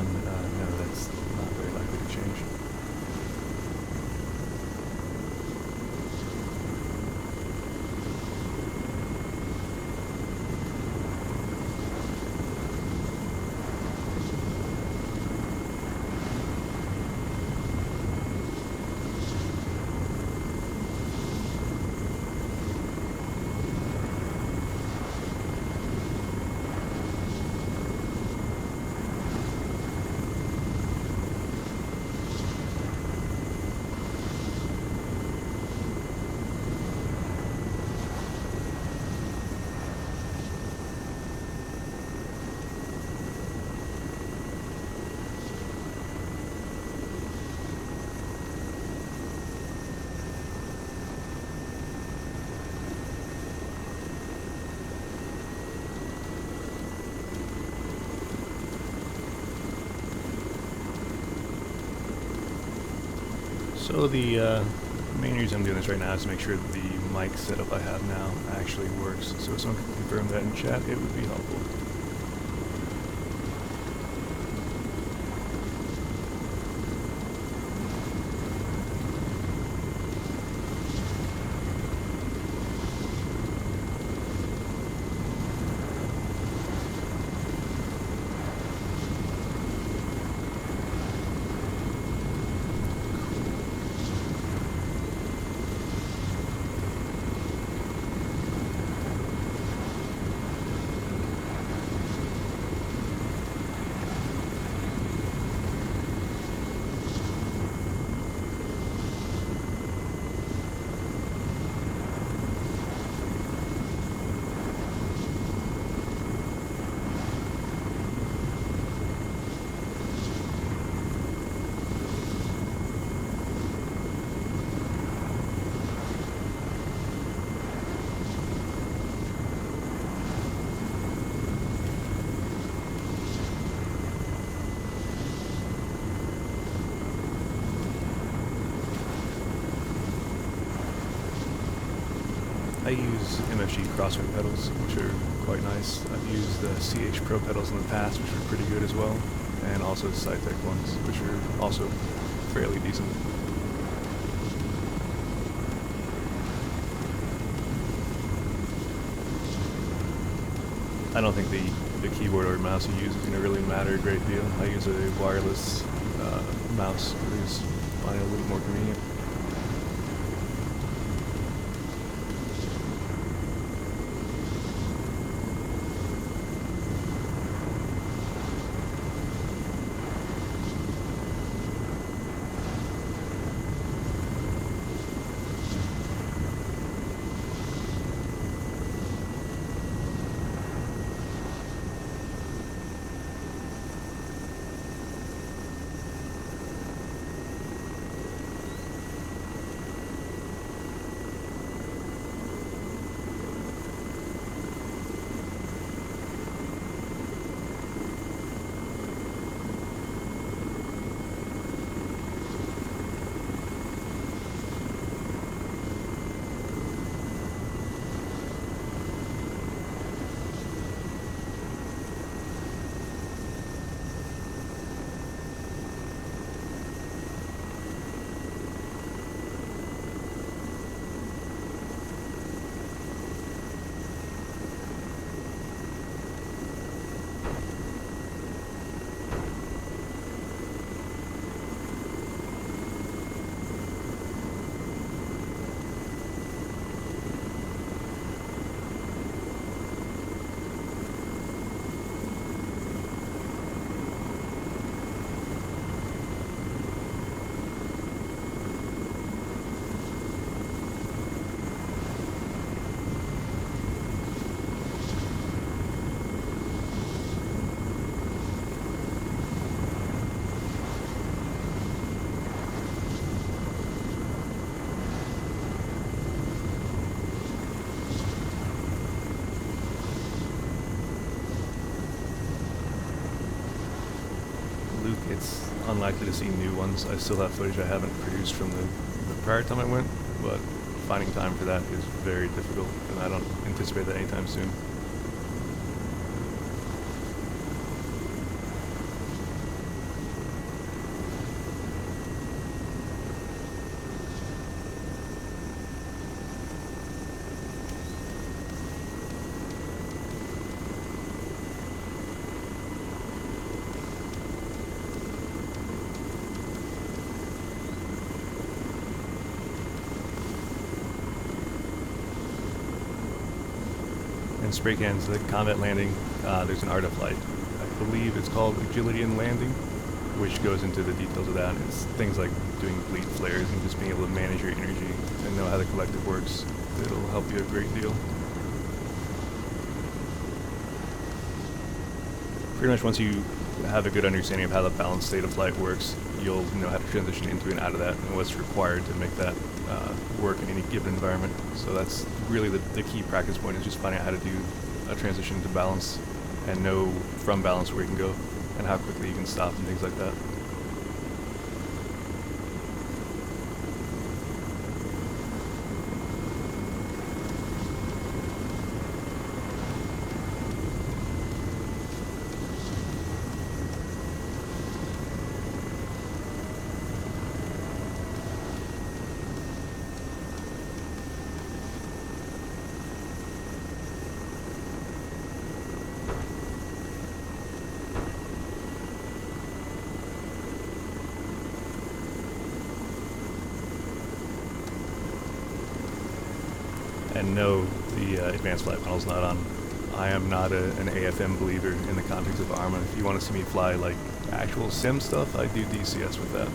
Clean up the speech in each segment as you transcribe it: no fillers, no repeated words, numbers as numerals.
down, no, that's not very likely to change. So the main reason I'm doing this right now is to make sure that the mic setup I have now actually works. So if someone could confirm that in chat, it would be helpful. I use MFG crosswind pedals, which are quite nice. I've used the CH Pro pedals in the past, which are pretty good as well, and also Cytec ones, which are also fairly decent. I don't think the keyboard or mouse you use is going to really matter a great deal. I use a wireless mouse, because I find it a little more convenient. It's unlikely to see new ones. I still have footage I haven't produced from the prior time I went, but finding time for that is very difficult, and I don't anticipate that anytime soon. And spray cans, the combat landing, there's an art of flight. I believe it's called agility in landing, which goes into the details of that. It's things like doing bleed flares and just being able to manage your energy and know how the collective works. It'll help you a great deal. Pretty much once you have a good understanding of how the balanced state of flight works, you'll know how to transition into and out of that and what's required to make that work in any given environment. So that's really the key practice point, is just finding out how to do a transition to balance and know from balance where you can go and how quickly you can stop and things like that. And no, the advanced flight panel's not on. I am not an AFM believer in the context of Arma. If you want to see me fly like actual sim stuff, I do DCS with that.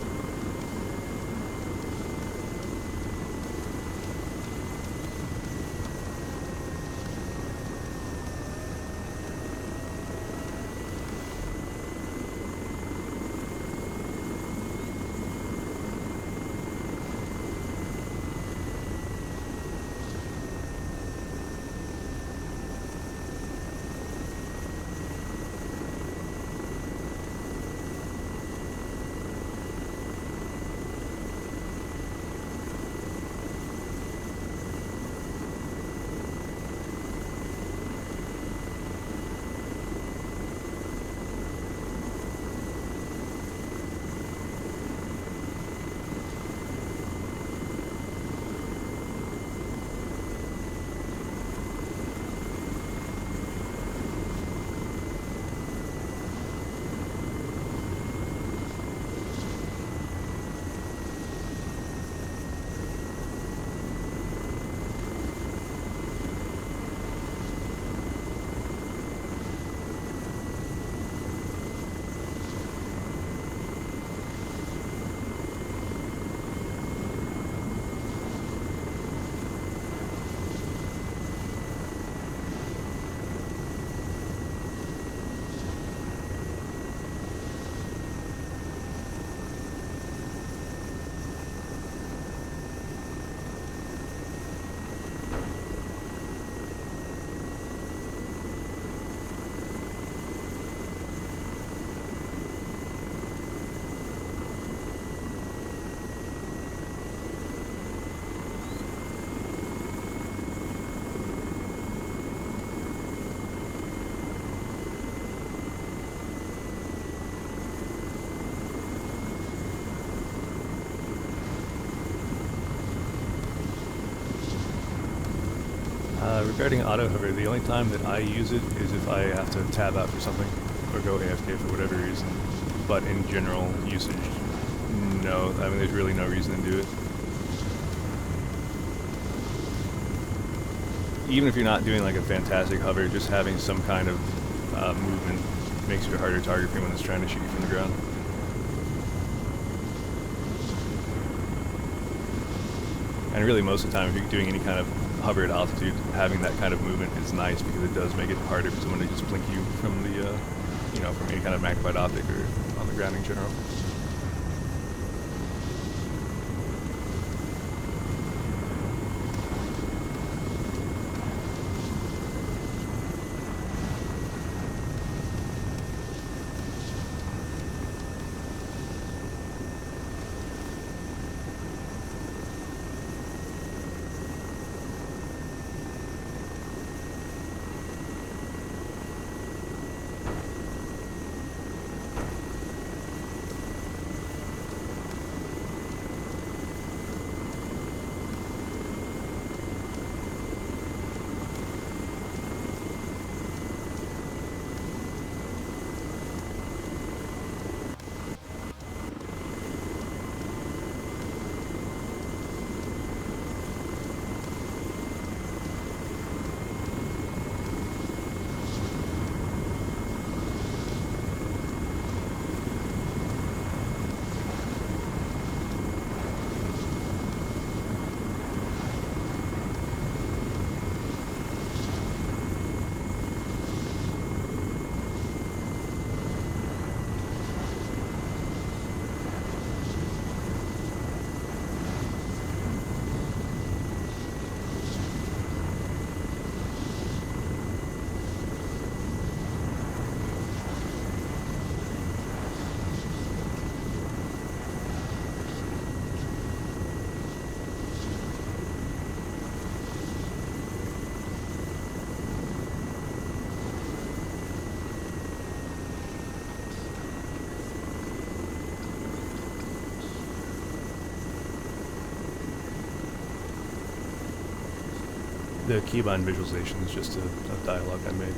Regarding auto hover, the only time that I use it is if I have to tab out for something or go AFK for whatever reason. But in general usage, no. I mean, there's really no reason to do it. Even if you're not doing like a fantastic hover, just having some kind of movement makes you a harder target for anyone that's trying to shoot you from the ground. And really most of the time, if you're doing any kind of hover at altitude, having that kind of movement is nice because it does make it harder for someone to just blink you from the, from any kind of magnified optic or on the ground in general. The keybind visualization is just a dialogue I made.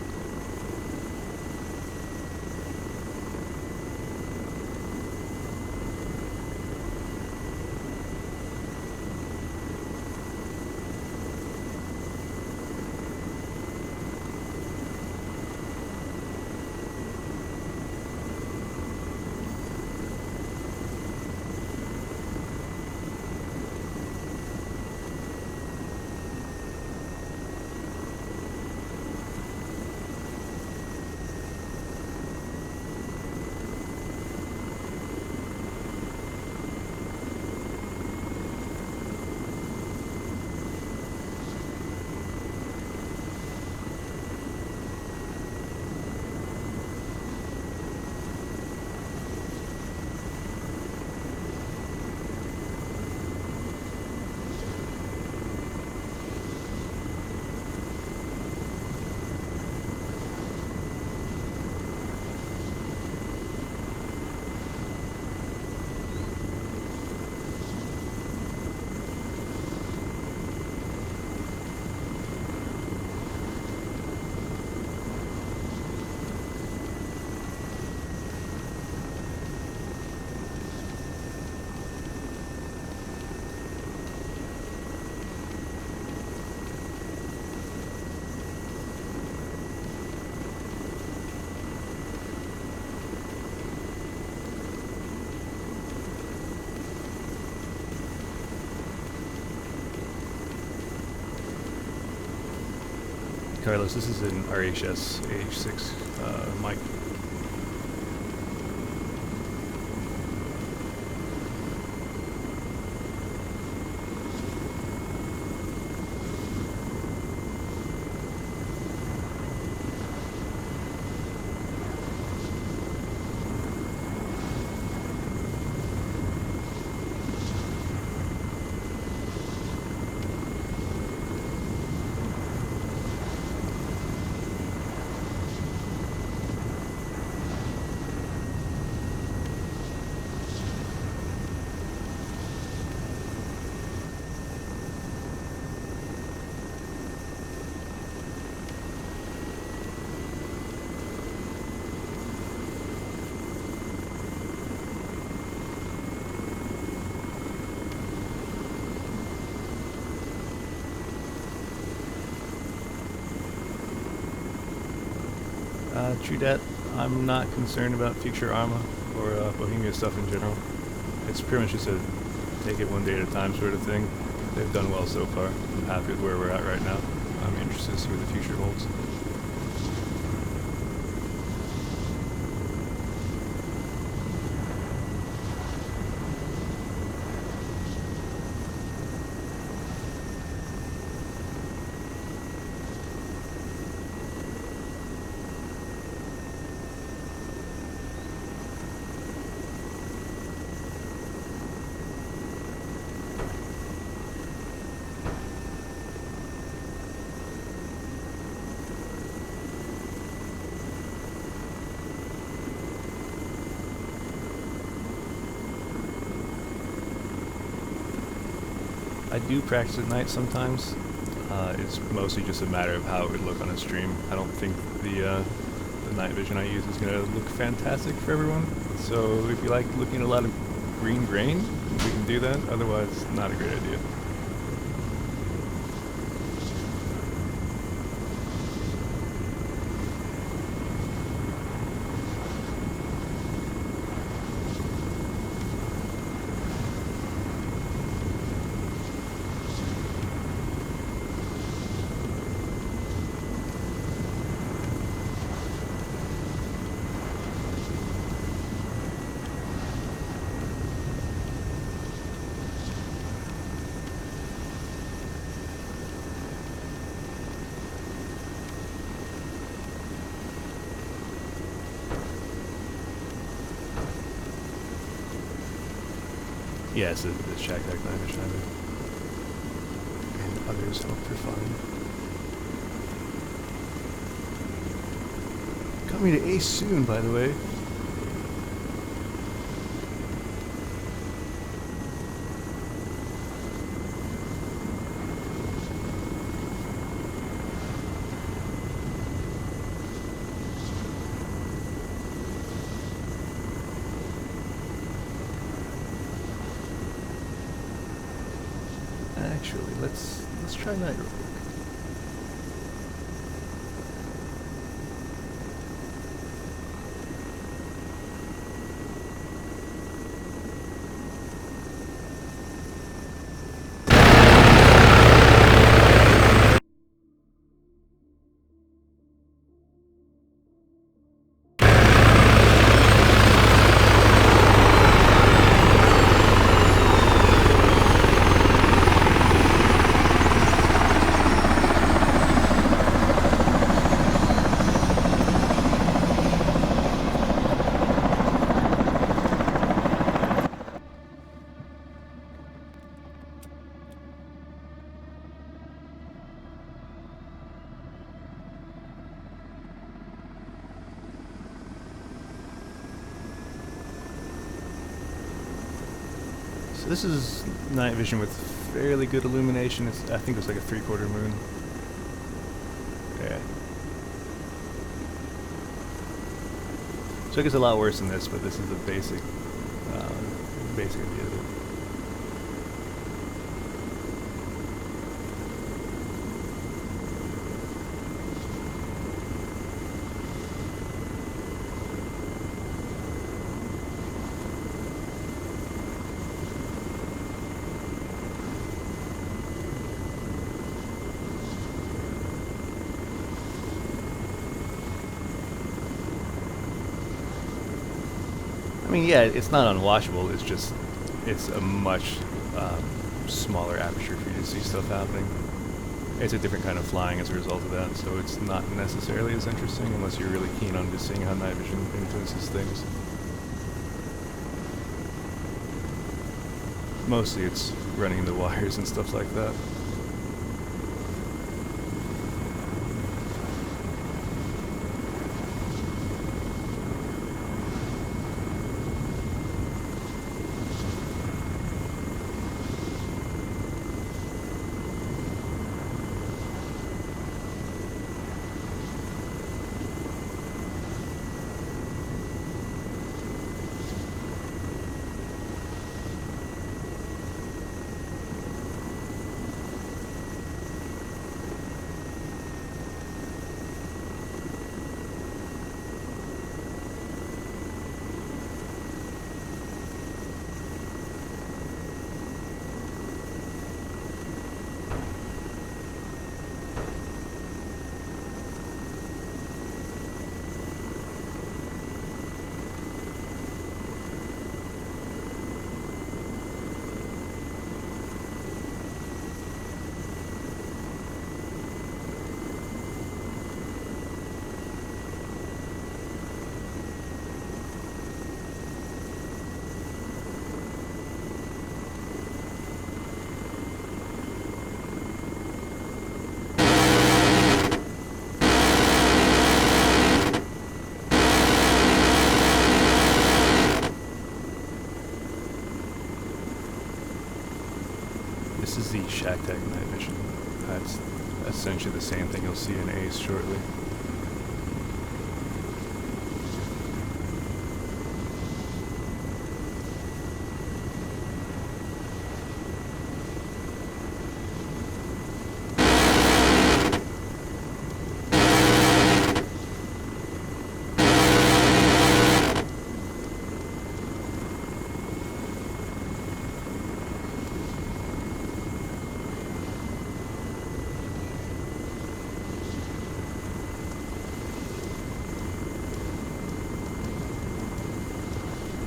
Carlos, this is an RHS AH6 mic. True dat, I'm not concerned about future Arma or Bohemia stuff in general. It's pretty much just a take it one day at a time sort of thing. They've done well so far. I'm happy with where we're at right now. I'm interested to see what the future holds. I do practice at night sometimes. It's mostly just a matter of how it would look on a stream. I don't think the night vision I use is going to look fantastic for everyone. So if you like looking at a lot of green grain, we can do that. Otherwise, not a great idea. Yeah, it's the Shack Deck 9-inch and others hope for fun. Coming to Ace soon, by the way. actually. Let's try night real quick. So this is night vision with fairly good illumination. I think it's like a 3/4 moon. Yeah. So it gets a lot worse than this, but this is the basic idea of it. I mean, yeah, it's not unwatchable. It's just, it's a much smaller aperture for you to see stuff happening. It's a different kind of flying as a result of that, so it's not necessarily as interesting unless you're really keen on just seeing how night vision influences things. Mostly it's running into wires and stuff like that. This is the Shack Tag night vision. That's essentially the same thing you'll see in Ace shortly.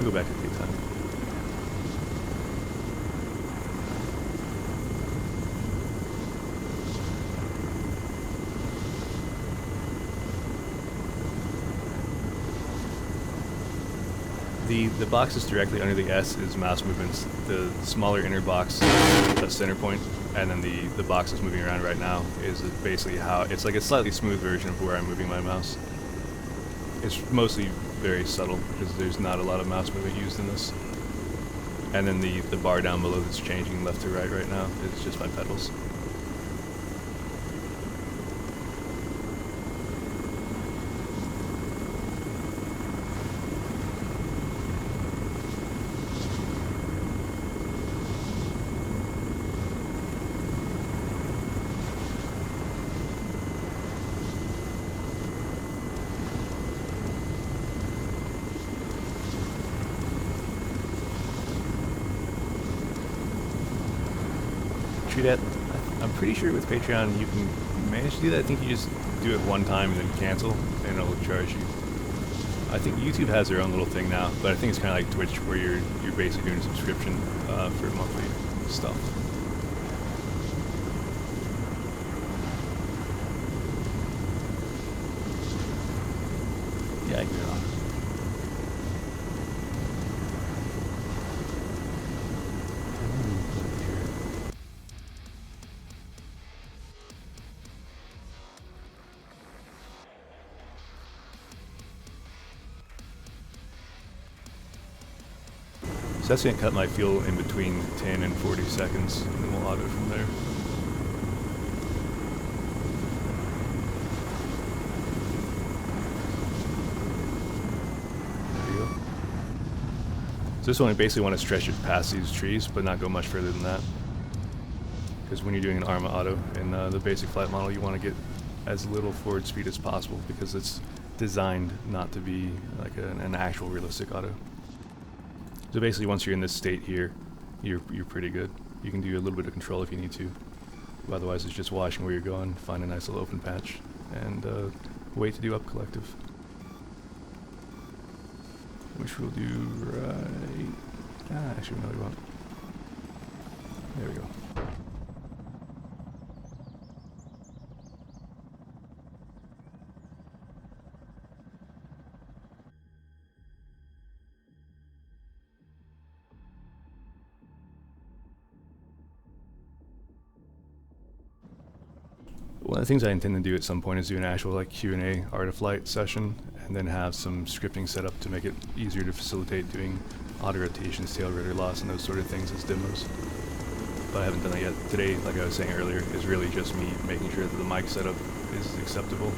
We'll go back to daytime. The boxes directly under the S is mouse movements. The smaller inner box, the center point, and then the box that's moving around right now is basically how it's like a slightly smooth version of where I'm moving my mouse. It's mostly very subtle because there's not a lot of mouse movement used in this. And then the bar down below that's changing left to right now is just my pedals. shoot at. I'm pretty sure with Patreon you can manage to do that. I think you just do it one time and then cancel, and it'll charge you. I think YouTube has their own little thing now, but I think it's kind of like Twitch, where you're basically doing a subscription for monthly stuff. Yeah, I can get it on. So that's going to cut my fuel in between 10 and 40 seconds, and then we'll auto from there. There you go. So this one, I basically want to stretch it past these trees, but not go much further than that. Because when you're doing an Arma auto in the basic flight model, you want to get as little forward speed as possible, because it's designed not to be like an actual realistic auto. So basically, once you're in this state here, you're pretty good. You can do a little bit of control if you need to. But otherwise, it's just watching where you're going, find a nice little open patch, and wait to do up collective. Which we'll do right... actually, no, we won't. There we go. One of the things I intend to do at some point is do an actual like Q&A art of flight session, and then have some scripting set up to make it easier to facilitate doing auto rotations, tail rotor loss, and those sort of things as demos. But I haven't done that yet. Today, like I was saying earlier, is really just me making sure that the mic setup is acceptable.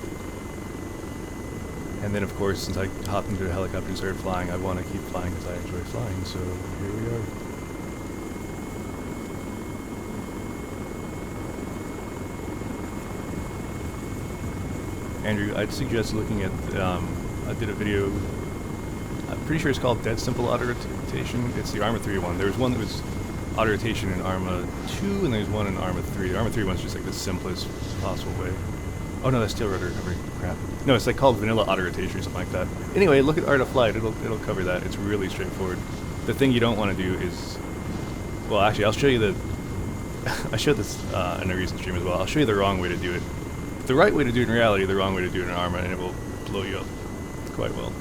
And then of course, since I hopped into a helicopter and started flying, I want to keep flying because I enjoy flying, so here we are. Andrew, I'd suggest looking at, I did a video, I'm pretty sure it's called Dead Simple Auto Rotation. It's the Arma 3 one. There was one that was auto rotation in Arma 2, and there's one in Arma 3. The Arma 3 one's just like the simplest possible way. Oh no, that's tail rotor recovery. Crap. No, it's like called vanilla auto rotation or something like that. Anyway, look at Art of Flight. It'll cover that. It's really straightforward. The thing you don't want to do is, well, actually, I'll show you the. I showed this in a recent stream as well. I'll show you the wrong way to do it. The right way to do it in reality, the wrong way to do it in Arma, and it will blow you up quite well.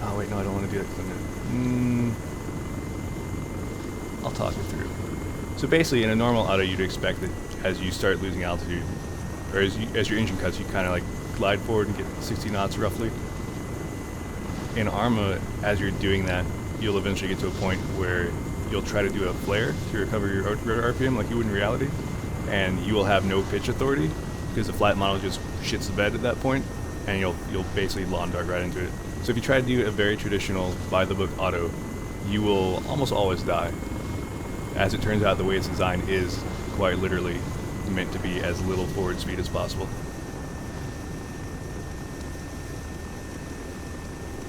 Oh wait, no, I don't want to do that. I'll talk it through. So basically, in a normal auto, you'd expect that as you start losing altitude, or as your engine cuts, you kind of like glide forward and get 60 knots roughly. In Arma, as you're doing that, you'll eventually get to a point where you'll try to do a flare to recover your rotor RPM like you would in reality, and you will have no pitch authority because the flight model just shits the bed at that point, and you'll basically lawn dart right into it. So if you try to do a very traditional by-the-book auto, you will almost always die. As it turns out, the way it's designed is quite literally meant to be as little forward speed as possible.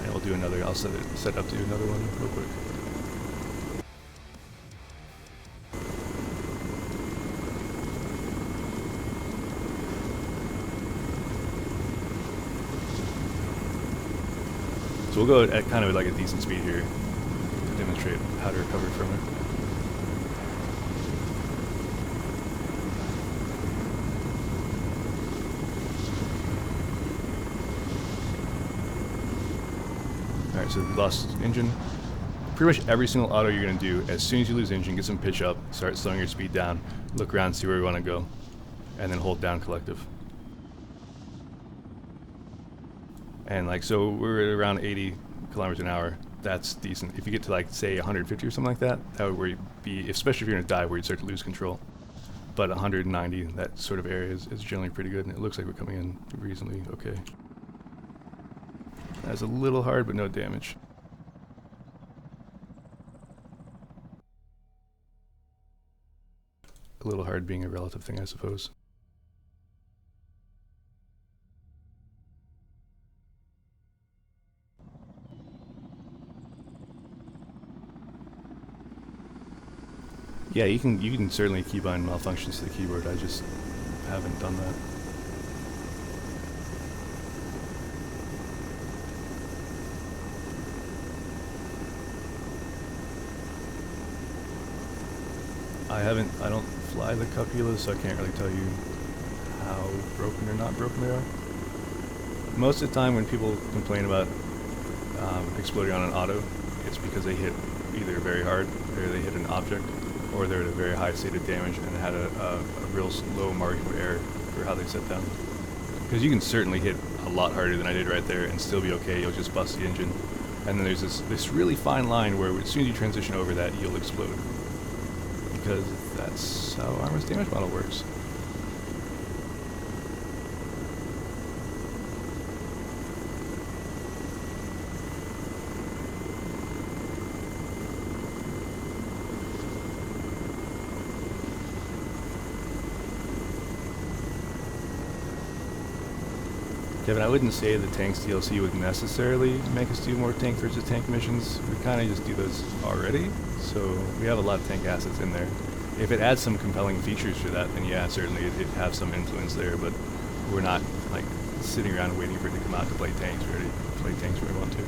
And we'll do another, I'll set up to do another one real quick. So we'll go at kind of like a decent speed here to demonstrate how to recover from it. Alright, so we lost engine. Pretty much every single auto you're going to do, as soon as you lose engine, get some pitch up, start slowing your speed down, look around, see where you want to go, and then hold down collective. And like, so we're at around 80 kilometers an hour. That's decent. If you get to like, say 150 or something like that, that would where you'd be, especially if you're in a dive where you'd start to lose control. But 190, that sort of area is generally pretty good, and it looks like we're coming in reasonably okay. That's a little hard, but no damage. A little hard being a relative thing, I suppose. Yeah, you can certainly keybind malfunctions to the keyboard. I just haven't done that. I don't fly the cupulas, so I can't really tell you how broken or not broken they are. Most of the time when people complain about exploding on an auto, it's because they hit either very hard, or they hit an object, or they're at a very high state of damage and had a real low margin of error for how they set down. Because you can certainly hit a lot harder than I did right there and still be okay. You'll just bust the engine. And then there's this really fine line where as soon as you transition over that, you'll explode. Because that's how Arma's damage model works. Kevin, I wouldn't say the tanks DLC would necessarily make us do more tank versus tank missions. We kind of just do those already, so we have a lot of tank assets in there. If it adds some compelling features for that, then yeah, certainly it'd have some influence there, but we're not like sitting around waiting for it to come out to play tanks. We're ready to play tanks when we want to.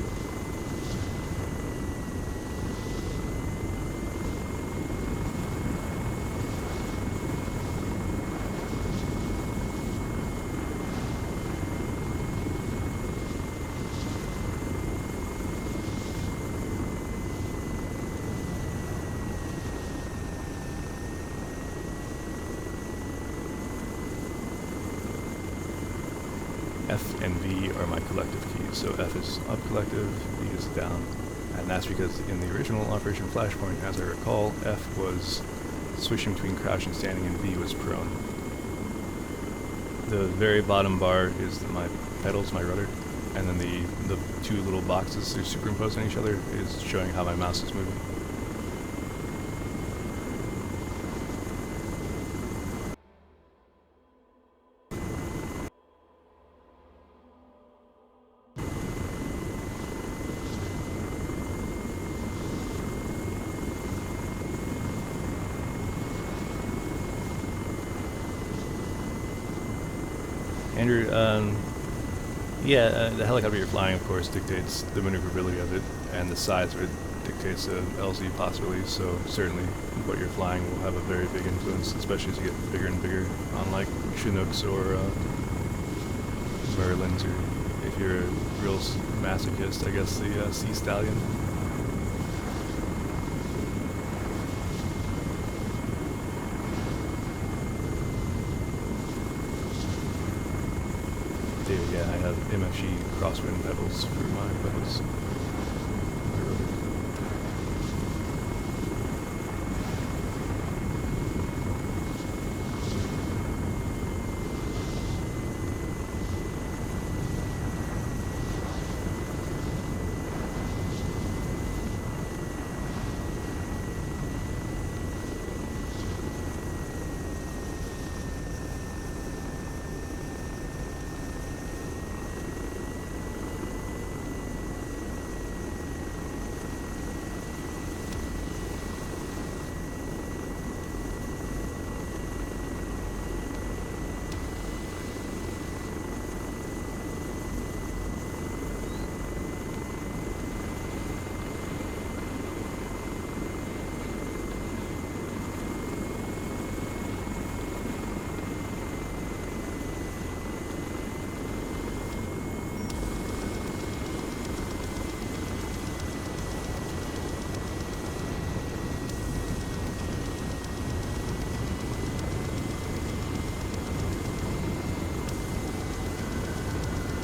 F and V are my collective keys. So F is up collective, V is down. And that's because in the original Operation Flashpoint, as I recall, F was switching between crouch and standing and V was prone. The very bottom bar is my pedals, my rudder, and then the two little boxes they're superimposed on each other is showing how my mouse is moving. Andrew, the helicopter you're flying, of course, dictates the maneuverability of it, and the size of it dictates the LZ possibilities, so certainly what you're flying will have a very big influence, especially as you get bigger and bigger, unlike Chinooks or Merlins, or if you're a real masochist, I guess the Sea Stallion. Yeah, I have MFG crosswind pedals for my pedals.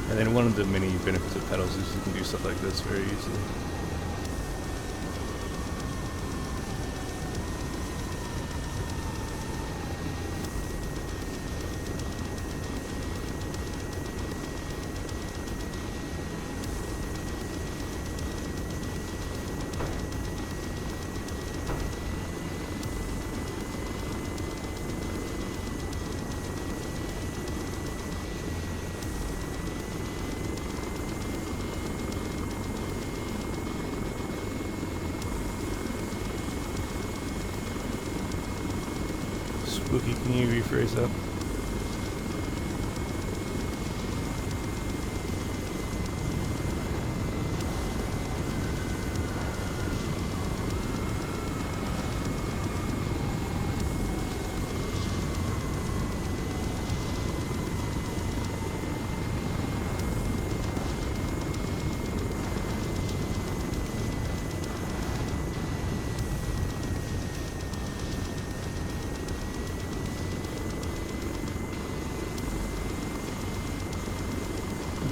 And then one of the many benefits of pedals is you can do stuff like this very easily. Spooky, can you rephrase that?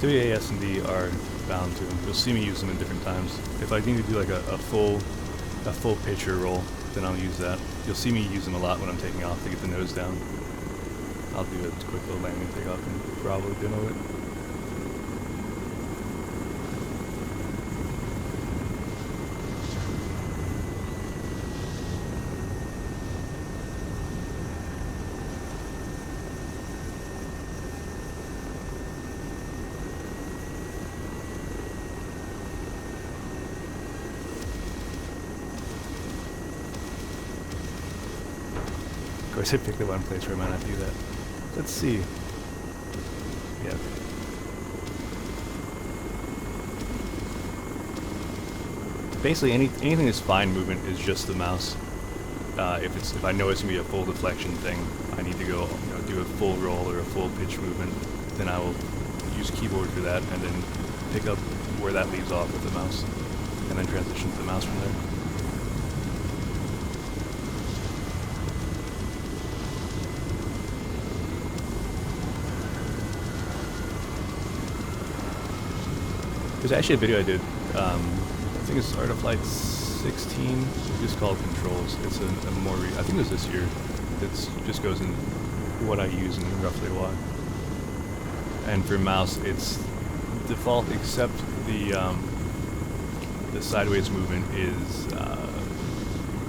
WAS and D are bound to them. You'll see me use them in different times. If I need to do like a full picture roll, then I'll use that. You'll see me use them a lot when I'm taking off to get the nose down. I'll do a quick little landing takeoff and probably demo it. Of course, I picked the one place where I might not do that. Let's see. Yeah. Basically, anything that's fine movement is just the mouse. If I know it's gonna be a full deflection thing, I need to go, do a full roll or a full pitch movement. Then I will use keyboard for that, and then pick up where that leaves off with the mouse, and then transition to the mouse from there. There's actually a video I did, I think it's Art of Flight 16, it's just called Controls. It's a more, I think it was this year, it just goes in what I use and roughly why. And for mouse, it's default except the sideways movement is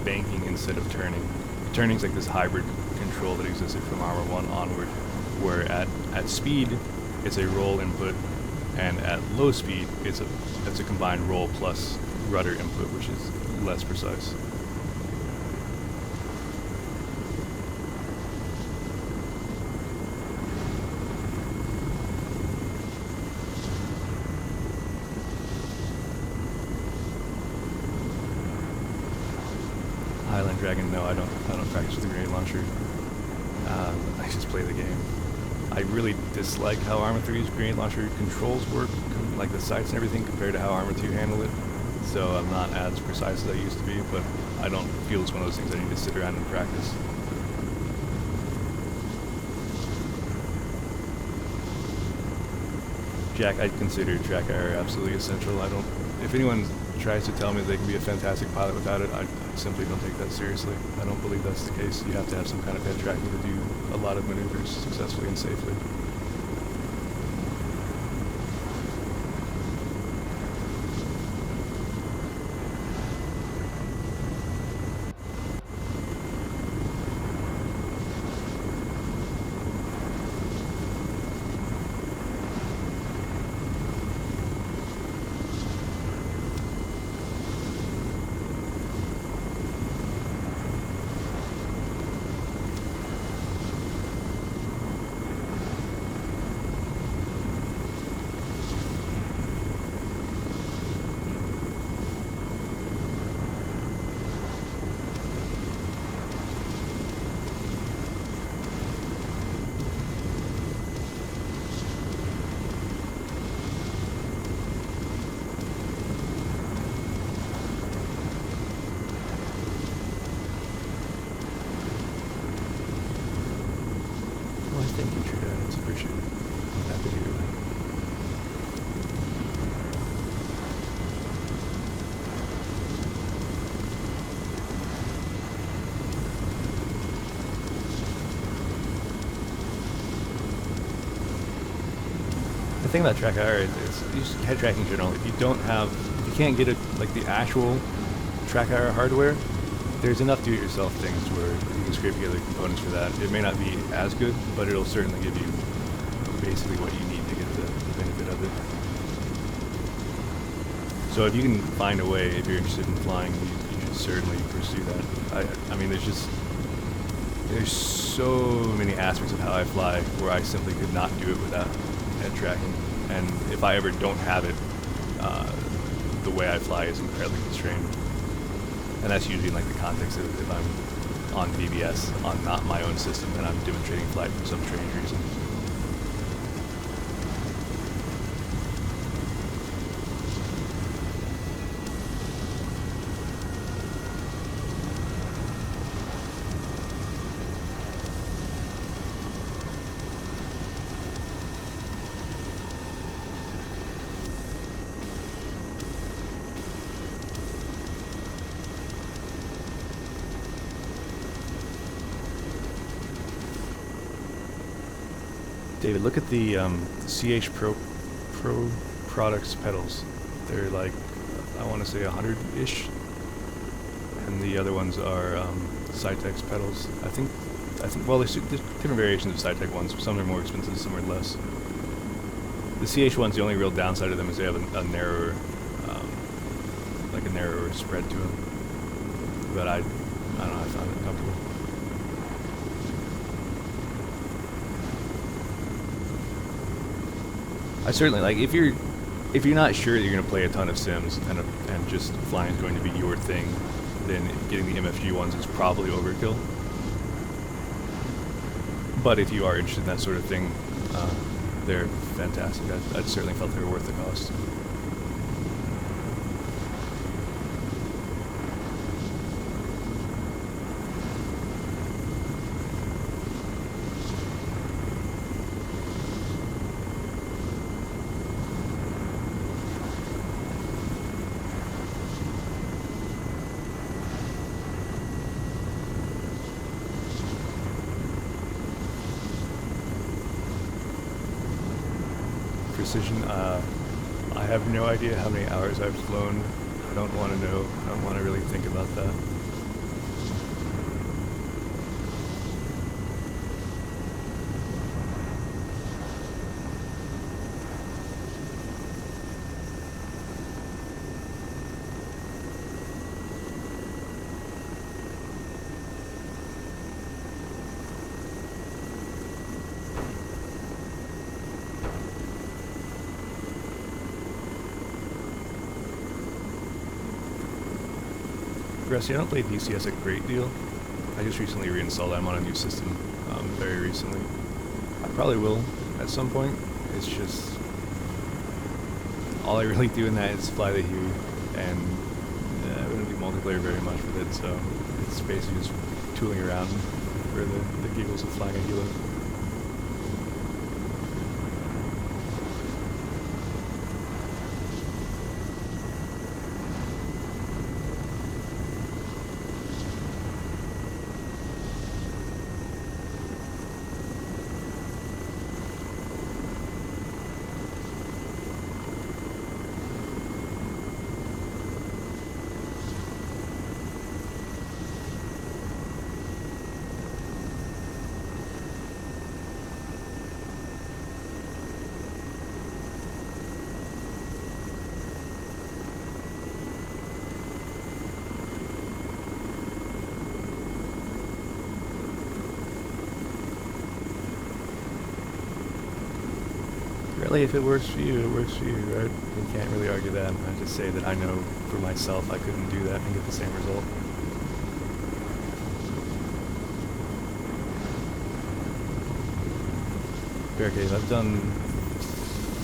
banking instead of turning. Turning's like this hybrid control that existed from Arma 1 onward, where at speed, it's a roll input, and at low speed, it's a combined roll plus rudder input, which is less precise. Highland Dragon, no, I don't practice with the grenade launcher. I just play the game. I really dislike how Arma 3's grenade launcher controls work, like the sights and everything, compared to how Arma 2 handled it. So I'm not as precise as I used to be, but I don't feel it's one of those things I need to sit around and practice. Jack, I'd consider track error absolutely essential. If anyone tries to tell me they can be a fantastic pilot without it, I simply don't take that seriously. I don't believe that's the case. You have to have some kind of head tracking to do a lot of maneuvers successfully and safely. Thank you, Truda. It's appreciated. I'm happy to hear that. The thing about track error is just head tracking in general. If you can't get it like the actual track error hardware, there's enough do-it-yourself things where you can scrape together components for that. It may not be as good, but it'll certainly give you basically what you need to get the benefit of it. So if you can find a way, if you're interested in flying, you should certainly pursue that. I mean, there's just There's so many aspects of how I fly where I simply could not do it without head tracking. And if I ever don't have it, the way I fly is incredibly constrained. And that's usually in like the context of if I'm on BBS, on not my own system, and I'm demonstrating flight for some strange reason. David, look at the CH Pro Products pedals. They're like, I want to say 100-ish, and the other ones are Cytex pedals. I think. Well, there's different variations of Cytec ones. Some are more expensive, some are less. The CH ones, the only real downside of them is they have a narrower, like a narrower spread to them. But I don't know. I found it comfortable. I certainly like if you're not sure that you're going to play a ton of sims and just flying is going to be your thing, then getting the MFG ones is probably overkill. But if you are interested in that sort of thing, they're fantastic. I certainly felt they were worth the cost. Precision, I have no idea how many hours I've flown. I don't want to know. I don't want to really think about that. Rusty, I don't play DCS a great deal. I just recently reinstalled it. I'm on a new system very recently. I probably will at some point. It's just all I really do in that is fly the Hue, and I don't do multiplayer very much with it, so it's basically just tooling around for the giggles of flying a helo. Really, if it works for you, it works for you, right? You can't really argue that. I just say that I know for myself I couldn't do that and get the same result. Bear Cave, I've done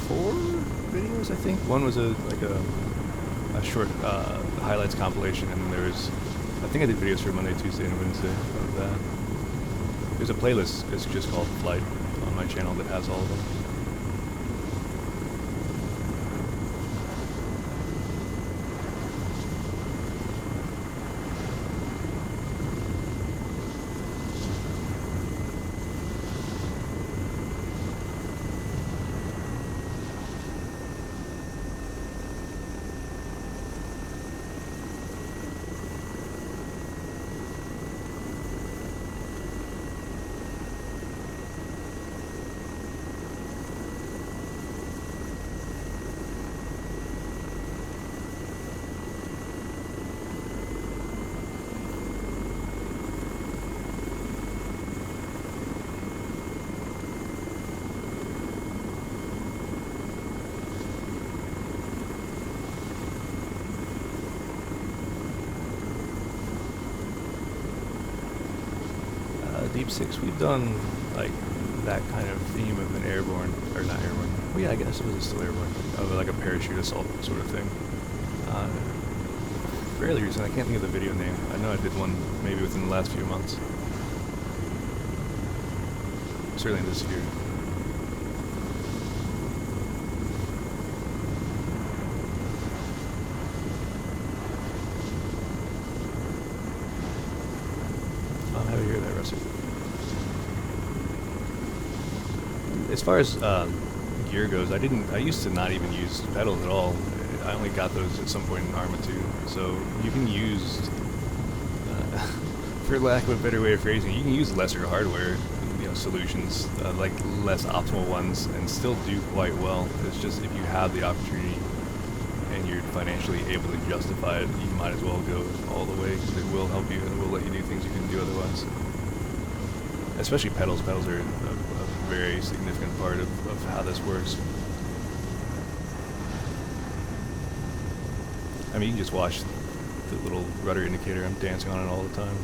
4 videos, I think. One was a short highlights compilation, and then there was, I think I did videos for Monday, Tuesday, and Wednesday of that. There's a playlist that's just called Flight on my channel that has all of them. Deep Six, we've done like that kind of theme of an airborne, or not airborne. Well, yeah, I guess it was still airborne, of like a parachute assault sort of thing. Fairly recent. I can't think of the video name. I know I did one maybe within the last few months. Certainly this year. I'm happy to hear that, Rusty. As far as gear goes, I used to not even use pedals at all. I only got those at some point in Arma 2. So you can use, for lack of a better way of phrasing it, you can use lesser hardware, solutions, like less optimal ones, and still do quite well. It's just if you have the opportunity and you're financially able to justify it, you might as well go all the way, because it will help you and it will let you do things you couldn't do otherwise. Especially pedals. Pedals are a very significant part of how this works. I mean, you can just watch the little rudder indicator. I'm dancing on it all the time.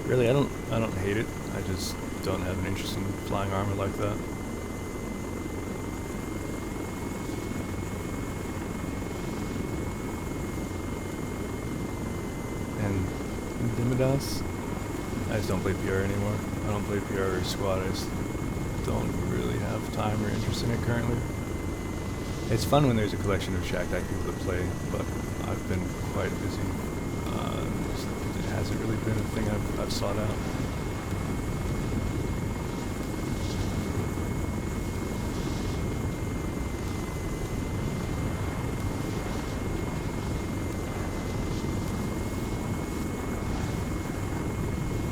Really, I don't hate it. I just don't have an interest in flying Arma like that. And Dimidas, I just don't play PR anymore. I don't play PR or squad. I just don't really have time or interest in it currently. It's fun when there's a collection of Shack Attack people to play, but I've been quite busy. It hasn't really been a thing I've sought out.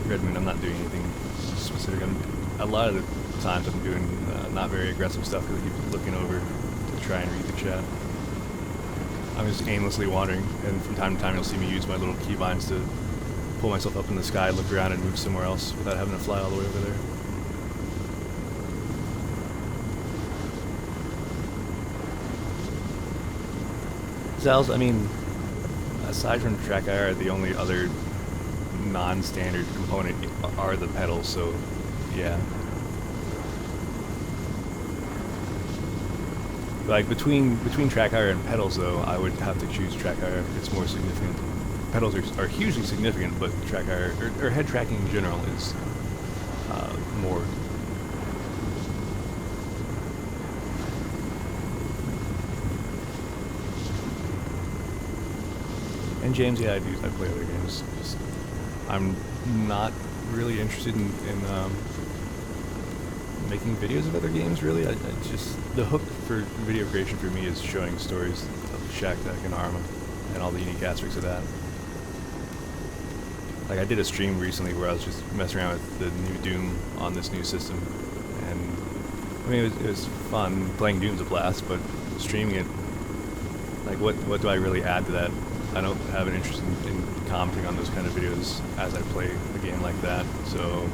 Redmond, I'm not doing anything specific. A lot of the times I'm doing not very aggressive stuff because I keep looking over to try and read the chat. I'm just aimlessly wandering, and from time to time you'll see me use my little keybinds to pull myself up in the sky, look around, and move somewhere else without having to fly all the way over there. Zals, I mean, aside from track IR, the only other non-standard component are the pedals, so yeah. Like between track IR and pedals though, I would have to choose track IR. It's more significant. Pedals are hugely significant, but track IR, or head tracking in general, is more. And James, yeah, I play other games. Just, I'm not really interested in making videos of other games, really. I just, the hook for video creation for me is showing stories of Shack Attack and Arma and all the unique aspects of that. Like, I did a stream recently where I was just messing around with the new Doom on this new system, and I mean, it was fun. Playing Doom's a blast, but streaming it, like, what do I really add to that? I don't have an interest in commenting on those kind of videos as I play a game like that. So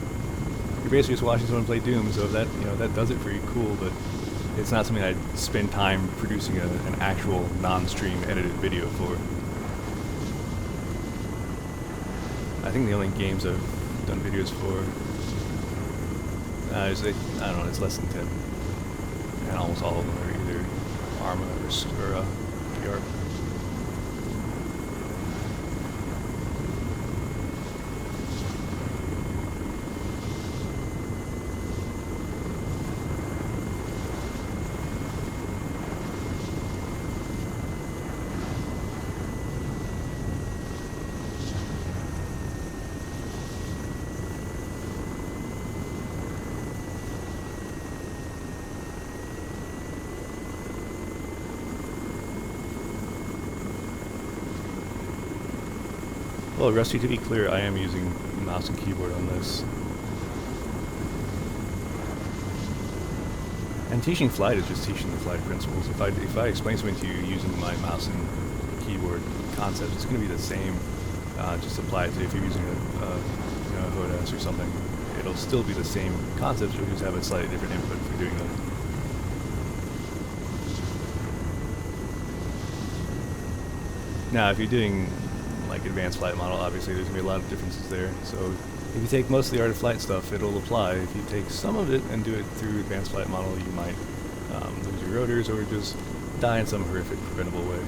you're basically just watching someone play Doom. So if that, that does it for you, cool. But it's not something I'd spend time producing an actual non-stream edited video for. I think the only games I've done videos for, I don't know, it's less than 10, and almost all of them are either Arma or PR. Well, Rusty, to be clear, I am using mouse and keyboard on this. And teaching flight is just teaching the flight principles. If I explain something to you using my mouse and keyboard concept, it's going to be the same. Just apply it to if you're using a HOTAS or something. It'll still be the same concepts. You'll just have a slightly different input for doing them. Now, if you're doing like advanced flight model, obviously there's going to be a lot of differences there. So if you take most of the art of flight stuff, it'll apply. If you take some of it and do it through advanced flight model, you might lose your rotors or just die in some horrific, preventable way.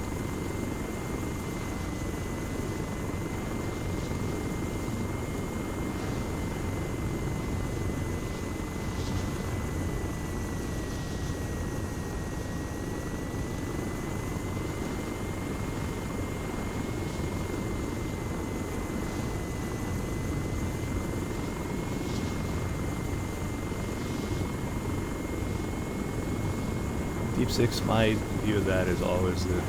Deep Six, my view of that is always that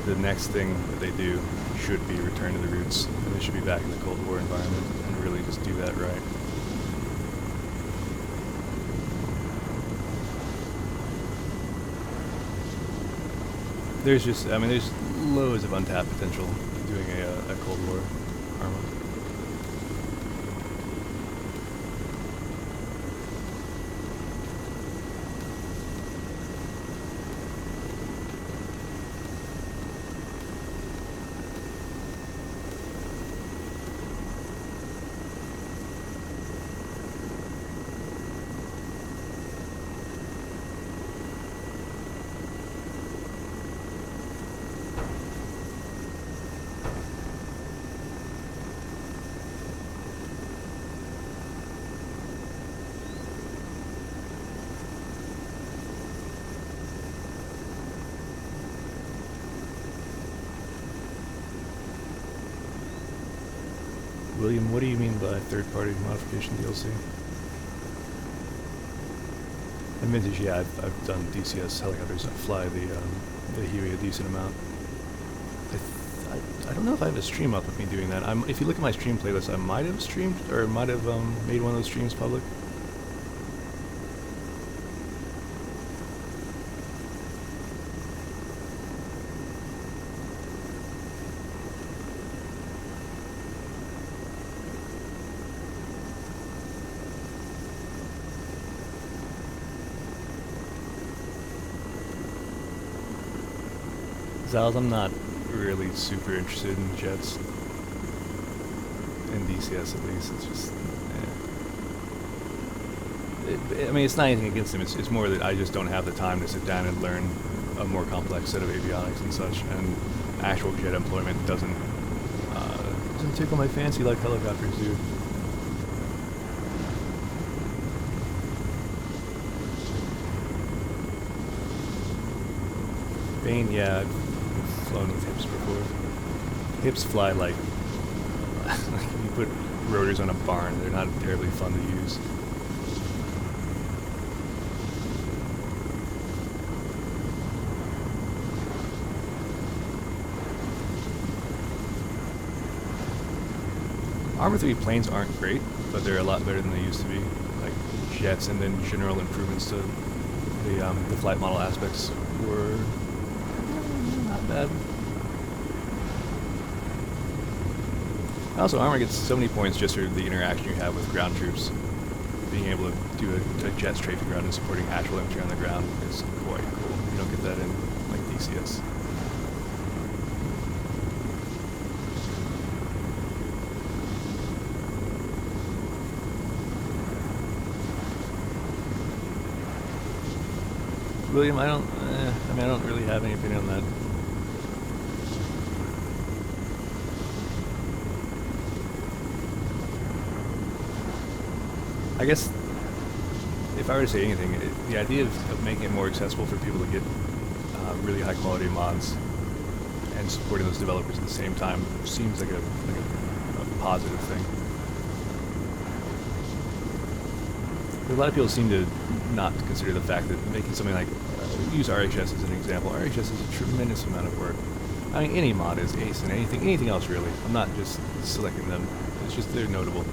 the next thing that they do should be return to the roots, and they should be back in the Cold War environment and really just do that right. There's just, I mean, there's loads of untapped potential doing a Cold War Arma. William, what do you mean by third-party modification DLC? And Vintage, yeah, I've done DCS helicopters. I fly the Huey a decent amount. I don't know if I have a stream up of me doing that. If you look at my stream playlist, I might have streamed, or might have made one of those streams public. Zals, I'm not really super interested in jets. In DCS at least, it's just, I mean, it's not anything against them, it's more that I just don't have the time to sit down and learn a more complex set of avionics and such, and actual jet employment doesn't tickle my fancy like helicopters do. Bane, yeah, I've flown with hips before. Hips fly like you put rotors on a barn. They're not terribly fun to use. Arma 3 planes aren't great, but they're a lot better than they used to be. Like jets, and then general improvements to the flight model aspects were not bad. Also, Arma gets so many points just for the interaction you have with ground troops. Being able to do a jet strafing ground and supporting actual infantry on the ground is quite cool. You don't get that in like DCS. William, I don't really have any opinion on that. I guess if I were to say anything, the idea of making it more accessible for people to get really high quality mods and supporting those developers at the same time seems like a positive thing. But a lot of people seem to not consider the fact that making something like, use RHS as an example. RHS is a tremendous amount of work. I mean, any mod is ace and anything else really. I'm not just selecting them. It's just they're notable.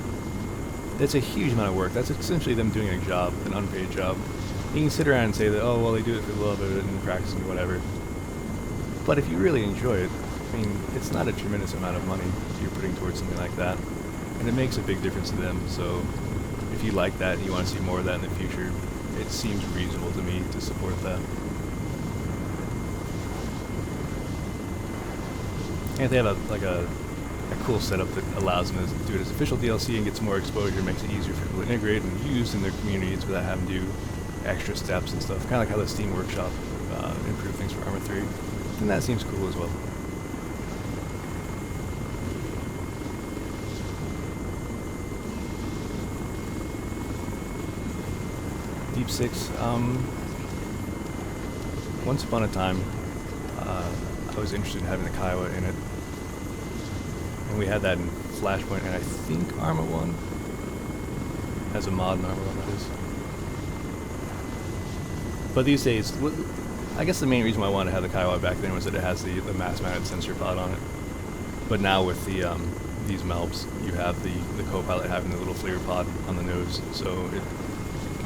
That's a huge amount of work. That's essentially them doing a job, an unpaid job. You can sit around and say that, oh, well, they do it for the love of it and practicing or whatever. But if you really enjoy it, I mean, it's not a tremendous amount of money you're putting towards something like that. And it makes a big difference to them. So if you like that and you want to see more of that in the future, it seems reasonable to me to support that. And if they have a cool setup that allows them to do it as official DLC and get some more exposure, makes it easier for people to integrate and use in their communities without having to do extra steps and stuff. Kind of like how the Steam Workshop improved things for Arma 3. And that seems cool as well. Deep 6, once upon a time, I was interested in having the Kiowa in it. And we had that in Flashpoint, and I think Arma 1 has a mod in Arma 1, that is. But these days, I guess the main reason why I wanted to have the Kiowa back then was that it has the mass-mounted sensor pod on it. But now with the these Melbs, you have the co-pilot having the little flavor pod on the nose, so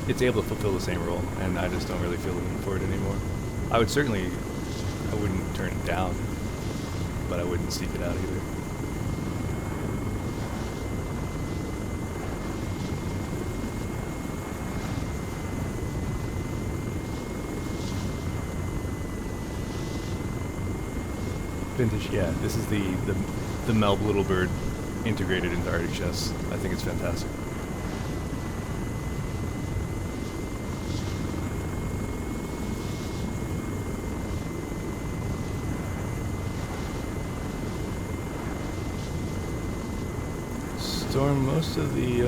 it's able to fulfill the same role, and I just don't really feel the need for it anymore. I wouldn't turn it down, but I wouldn't seek it out either. Vintage, yeah, this is the Melb Little Bird integrated into RHS. I think it's fantastic. Storm, most of the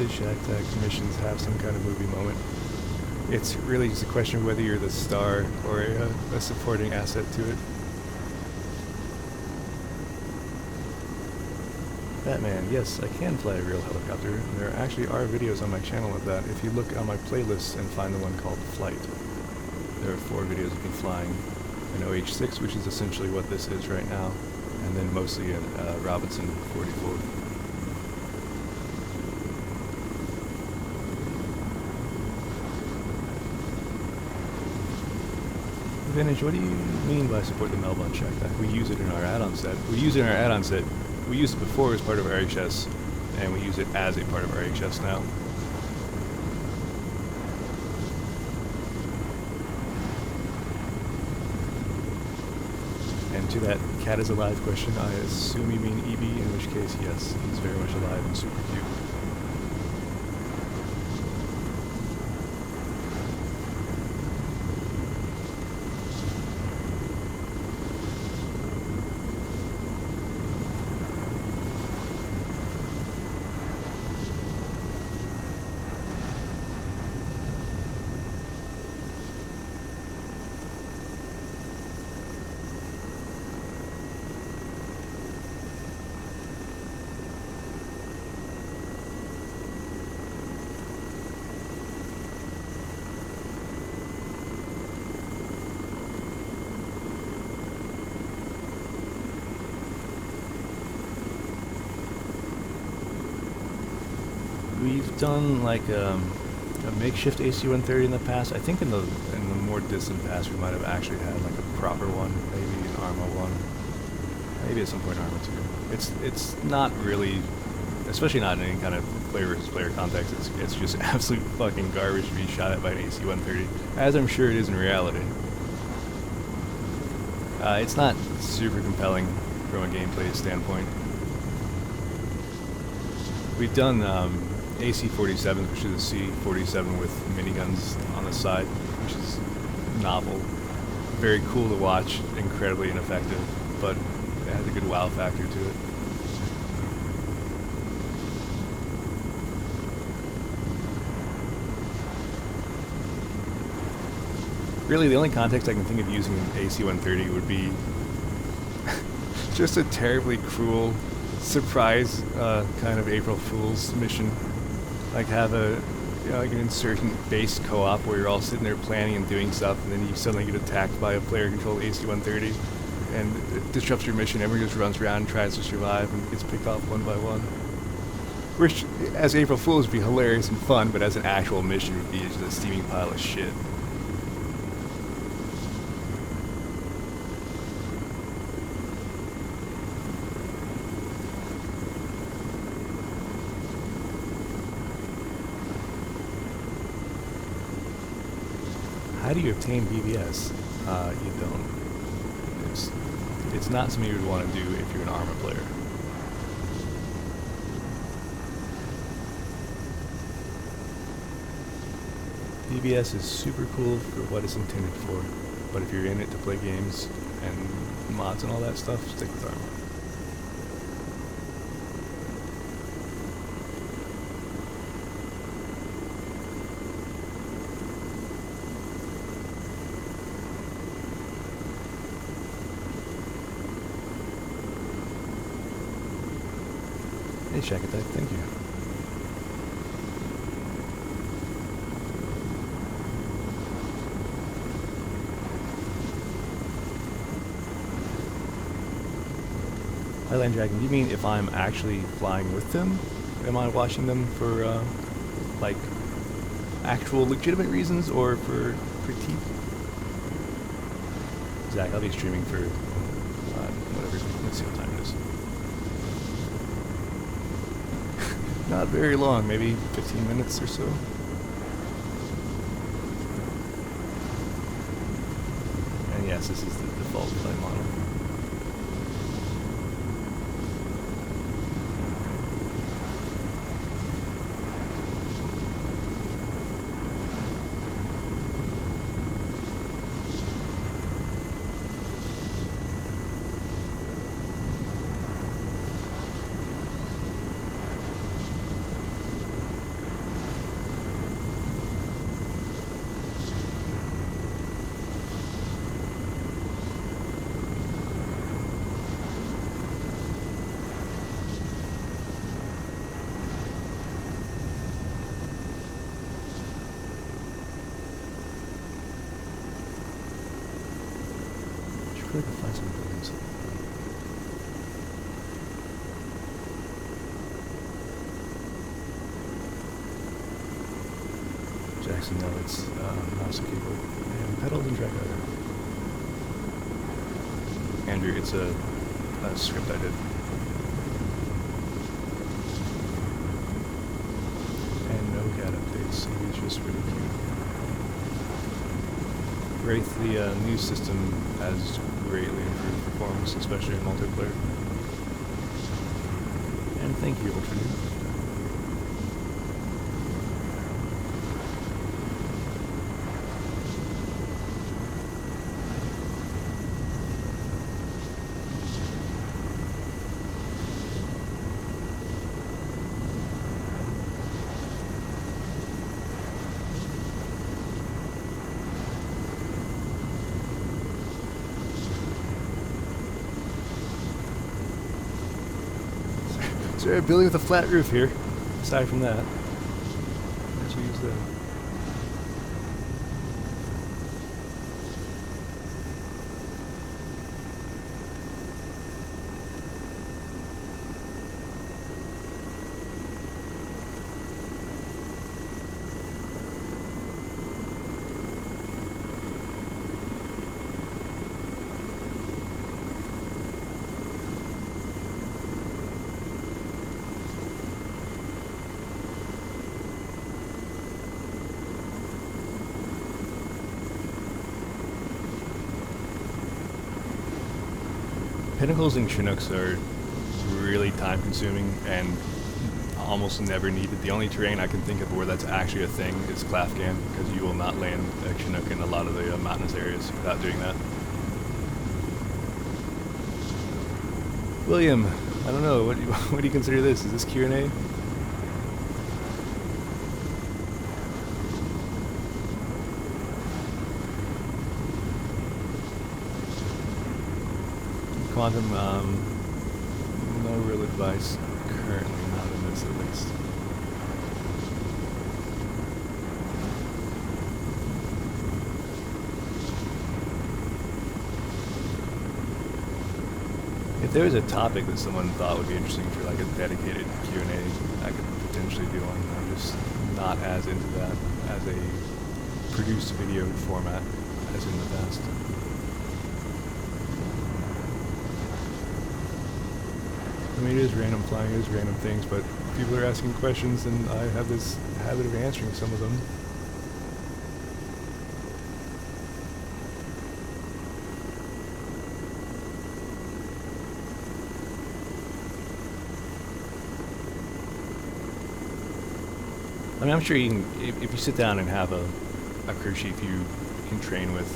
Shack Tag missions have some kind of movie moment. It's really just a question of whether you're the star or a supporting asset to it. Batman, yes, I can fly a real helicopter. There actually are videos on my channel of that. If you look on my playlist and find the one called Flight, there are 4 videos of me flying an OH-6, which is essentially what this is right now, and then mostly a Robinson 44. Vintage, what do you mean by support the Melb on Shack Tag? We use it in our add-on set. We use it before as part of our RHS, and we use it as a part of our RHS now. And to that cat is alive question, I assume you mean EB, in which case, yes, he's very much alive and super cute. We've done like a makeshift AC-130 in the past. I think in the more distant past we might have actually had like a proper one, maybe an Arma 1, maybe at some point Arma 2. It's not really, especially not in any kind of player versus player context. It's just absolute fucking garbage to be shot at by an AC-130, as I'm sure it is in reality. It's not super compelling from a gameplay standpoint. We've done AC-47, which is a C-47 with miniguns on the side, which is novel. Very cool to watch, incredibly ineffective, but it has a good wow factor to it. Really, the only context I can think of using an AC-130 would be just a terribly cruel surprise kind of April Fool's mission. Like have like an insurgent-based co-op where you're all sitting there planning and doing stuff, and then you suddenly get attacked by a player-controlled AC-130, and it disrupts your mission. Everyone just runs around and tries to survive and gets picked off one by one. Which, as April Fool's, would be hilarious and fun, but as an actual mission, would be just a steaming pile of shit. How do you obtain BBS? You don't. It's not something you would want to do if you're an Arma player. BBS is super cool for what it's intended for, but if you're in it to play games and mods and all that stuff, stick with Arma. Hey, Shack Attack, thank you. Highland Dragon, do you mean if I'm actually flying with them? Am I watching them for, like, actual legitimate reasons or for critique? Zach, I'll be streaming for, whatever, let's see what time it is. Not very long, maybe 15 minutes or so. And yes, this is the default play model. I can find some buildings. Jackson, no, it's mouse and keyboard and pedals and drag out. Andrew, it's a script I did. And no cat updates, maybe it's just really cute. Wraith, the new system has greatly improved performance, especially in multiplayer. And thank you, Ultra. Is there a building with a flat roof here? Aside from that, let's use that. Pinnacles and Chinooks are really time consuming and almost never needed. The only terrain I can think of where that's actually a thing is Clafgan, because you will not land a Chinook in a lot of the mountainous areas without doing that. William, I don't know, what do you consider this? Is this Q&A? Quantum, no real advice currently, not in this at least. there was a topic that someone thought would be interesting for like a dedicated Q&A, I could potentially do one. I'm just not as into that as a produced video format as in the past. I mean, it is random flying, it is random things, but people are asking questions and I have this habit of answering some of them. I mean, I'm sure you can, if you sit down and have a crew chief you can train with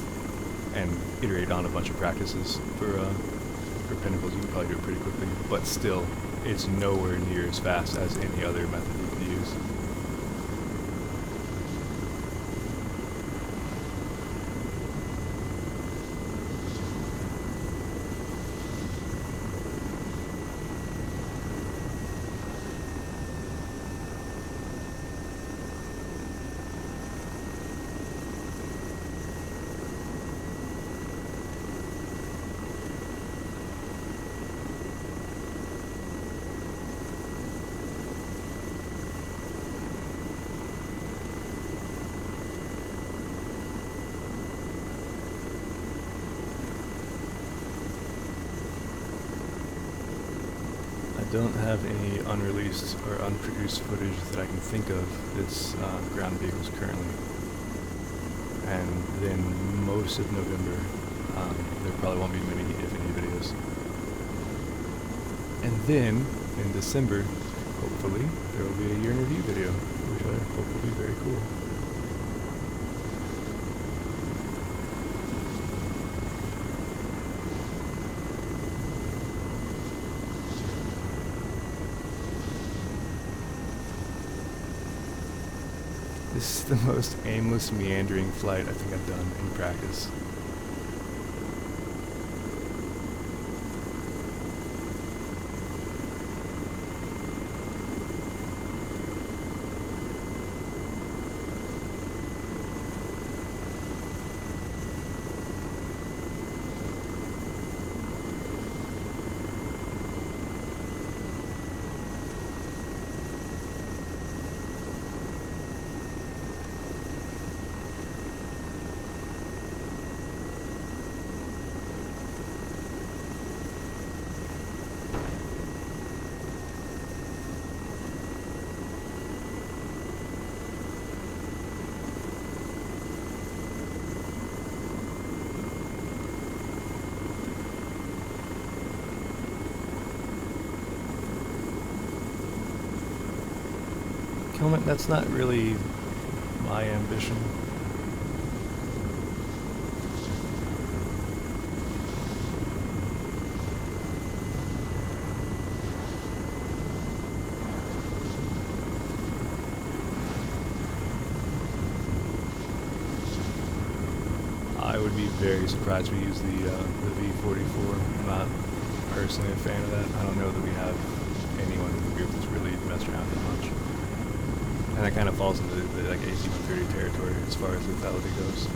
and iterate on a bunch of practices for pinnacles, you can probably do it pretty quickly, but still, it's nowhere near as fast as any other method you could use. I don't have any unreleased or unproduced footage that I can think of that's ground vehicles currently. And then most of November, there probably won't be many, if any, videos. And then, in December, hopefully, there will be a year in review video, which I hope will be very cool. This is the most aimless, meandering flight I think I've done in practice. Comment, that's not really my ambition. I would be very surprised if we use the V44. I'm not personally a fan of that. I don't know that we have anyone in the group that's really messed around that much. And that kind of falls into the like AC-130 territory as far as lethality goes.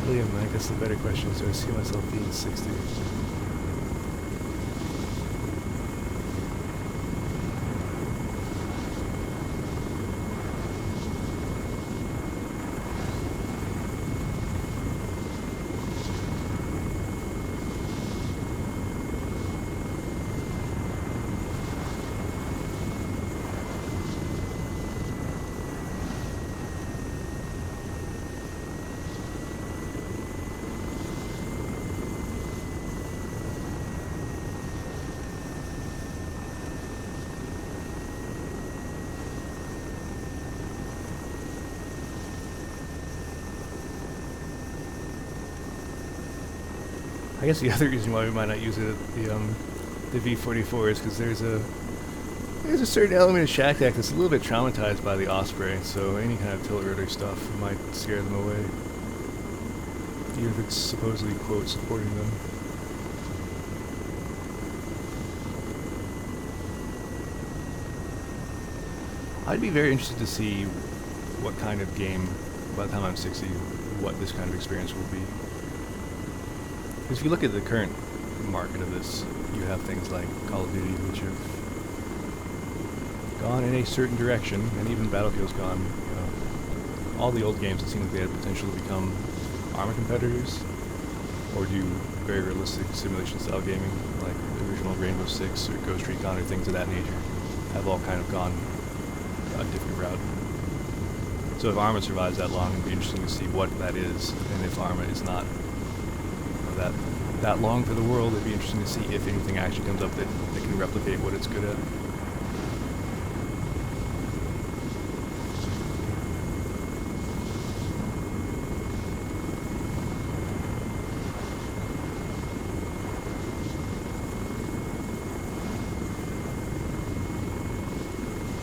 Liam, I guess the better question is, do I see myself being 60? I guess the other reason why we might not use it, the V44 is because there's a certain element of Shack Deck that's a little bit traumatized by the Osprey, so any kind of tilt rotor stuff might scare them away. even if it's supposedly, quote, supporting them. I'd be very interested to see what kind of game, by the time I'm 60, what this kind of experience will be. Because if you look at the current market of this, you have things like Call of Duty, which have gone in a certain direction, and even Battlefield's gone. You know, all the old games that seem like they had potential to become Arma competitors, or do very realistic simulation-style gaming, like the original Rainbow Six or Ghost Recon or things of that nature, have all kind of gone a different route. So if Arma survives that long, it'd be interesting to see what that is, and if Arma is not that long for the world, it'd be interesting to see if anything actually comes up that can replicate what it's good at.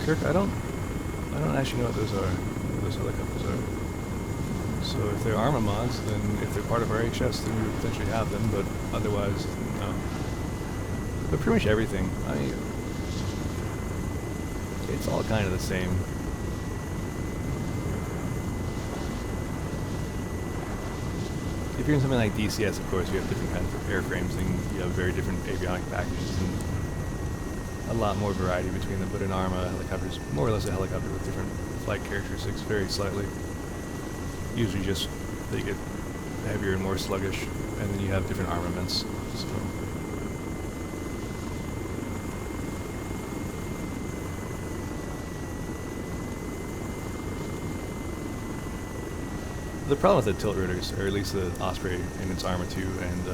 Kirk, I don't actually know what those are. What those helicopters are. So if they're Arma mods, then if they're part of our HS, then we would potentially have them. But otherwise, no. But pretty much everything. It's all kind of the same. If you're in something like DCS, of course, you have different kinds of airframes, and you have very different avionic packages, and a lot more variety between them. But in Arma, a helicopter is more or less a helicopter with different flight characteristics, very slightly. Usually just they get heavier and more sluggish, and then you have different armaments. So the problem with the tilt rotors, or at least the Osprey in its Arma 2 and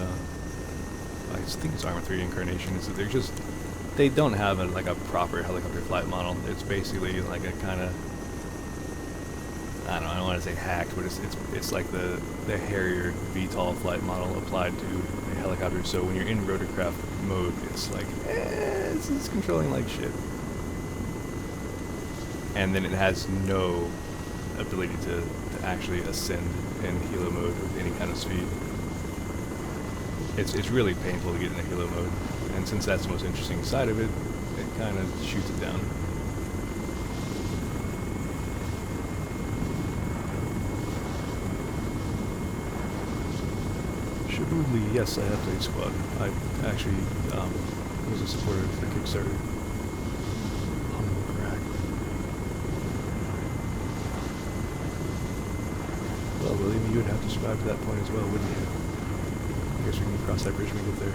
I think it's Arma 3 incarnation, is that they don't have like a proper helicopter flight model. It's basically like a kind of, I don't want to say hacked, but it's like the Harrier VTOL flight model applied to a helicopter. So when you're in rotorcraft mode, it's like, it's controlling like shit. And then it has no ability to actually ascend in helo mode with any kind of speed. It's really painful to get into helo mode, and since that's the most interesting side of it, it kind of shoots it down. Shabooly, yes, I have played Squad. I actually was a supporter of the Kickstarter. Humble brag. Well, William, you would have to survive to that point as well, wouldn't you? I guess we can cross that bridge when we get there.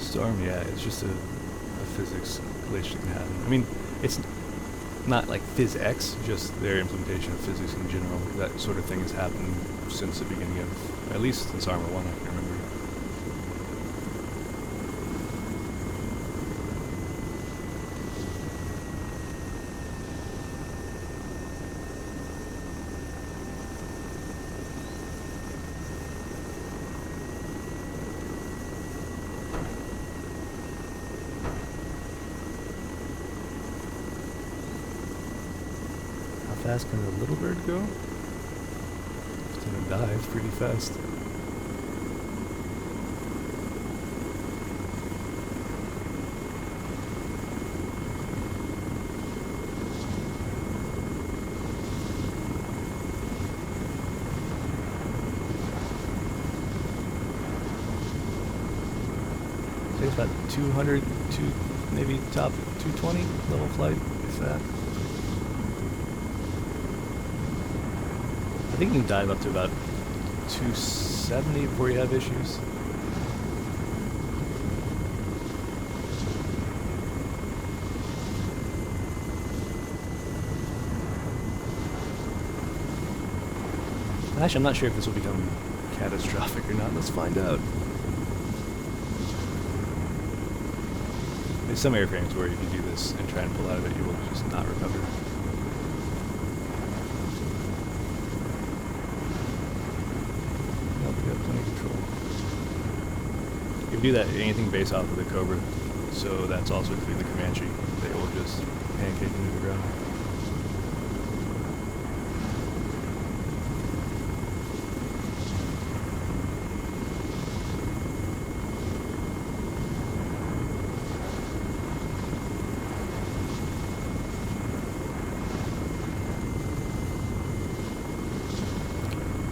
Storm, yeah, it's just a physics glitch that can happen. I mean, it's not like PhysX, just their implementation of physics in general. That sort of thing has happened since the beginning of, at least since Arma 1, I can remember. How fast can the little bird go? It's gonna dive pretty fast. about 200 to maybe top 220 level flight, if that. I think you can dive up to about 270 before you have issues. Actually, I'm not sure if this will become catastrophic or not. Let's find out. There's some airframes where if you do this and try and pull out of it, you will just not recover. Nope, you have plenty of control. If you do that, anything based off of the Cobra, so that's also including the Comanche, they will just pancake into the ground.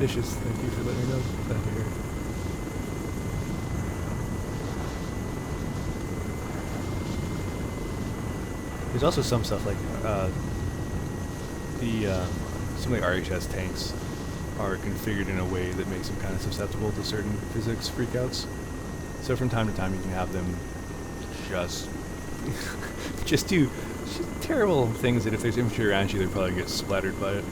Vicious, thank you for letting me know that here. There's also some stuff like some of the RHS tanks are configured in a way that makes them kind of susceptible to certain physics freakouts. So from time to time you can have them just do terrible things that if there's infantry around you, they'll probably get splattered by it.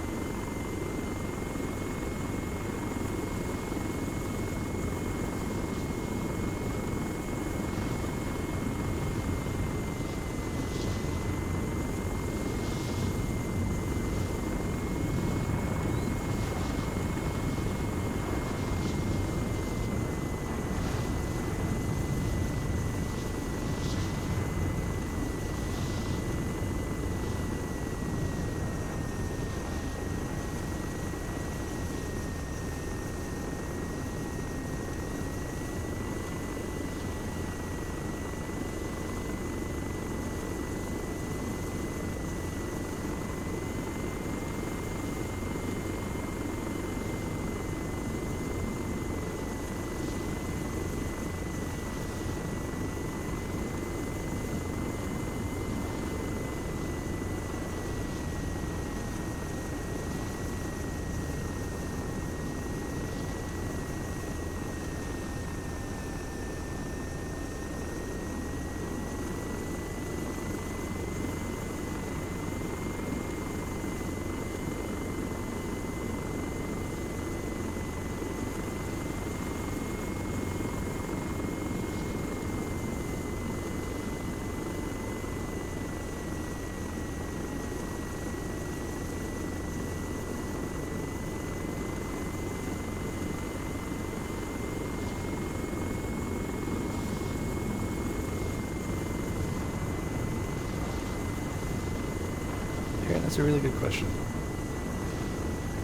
That's a really good question.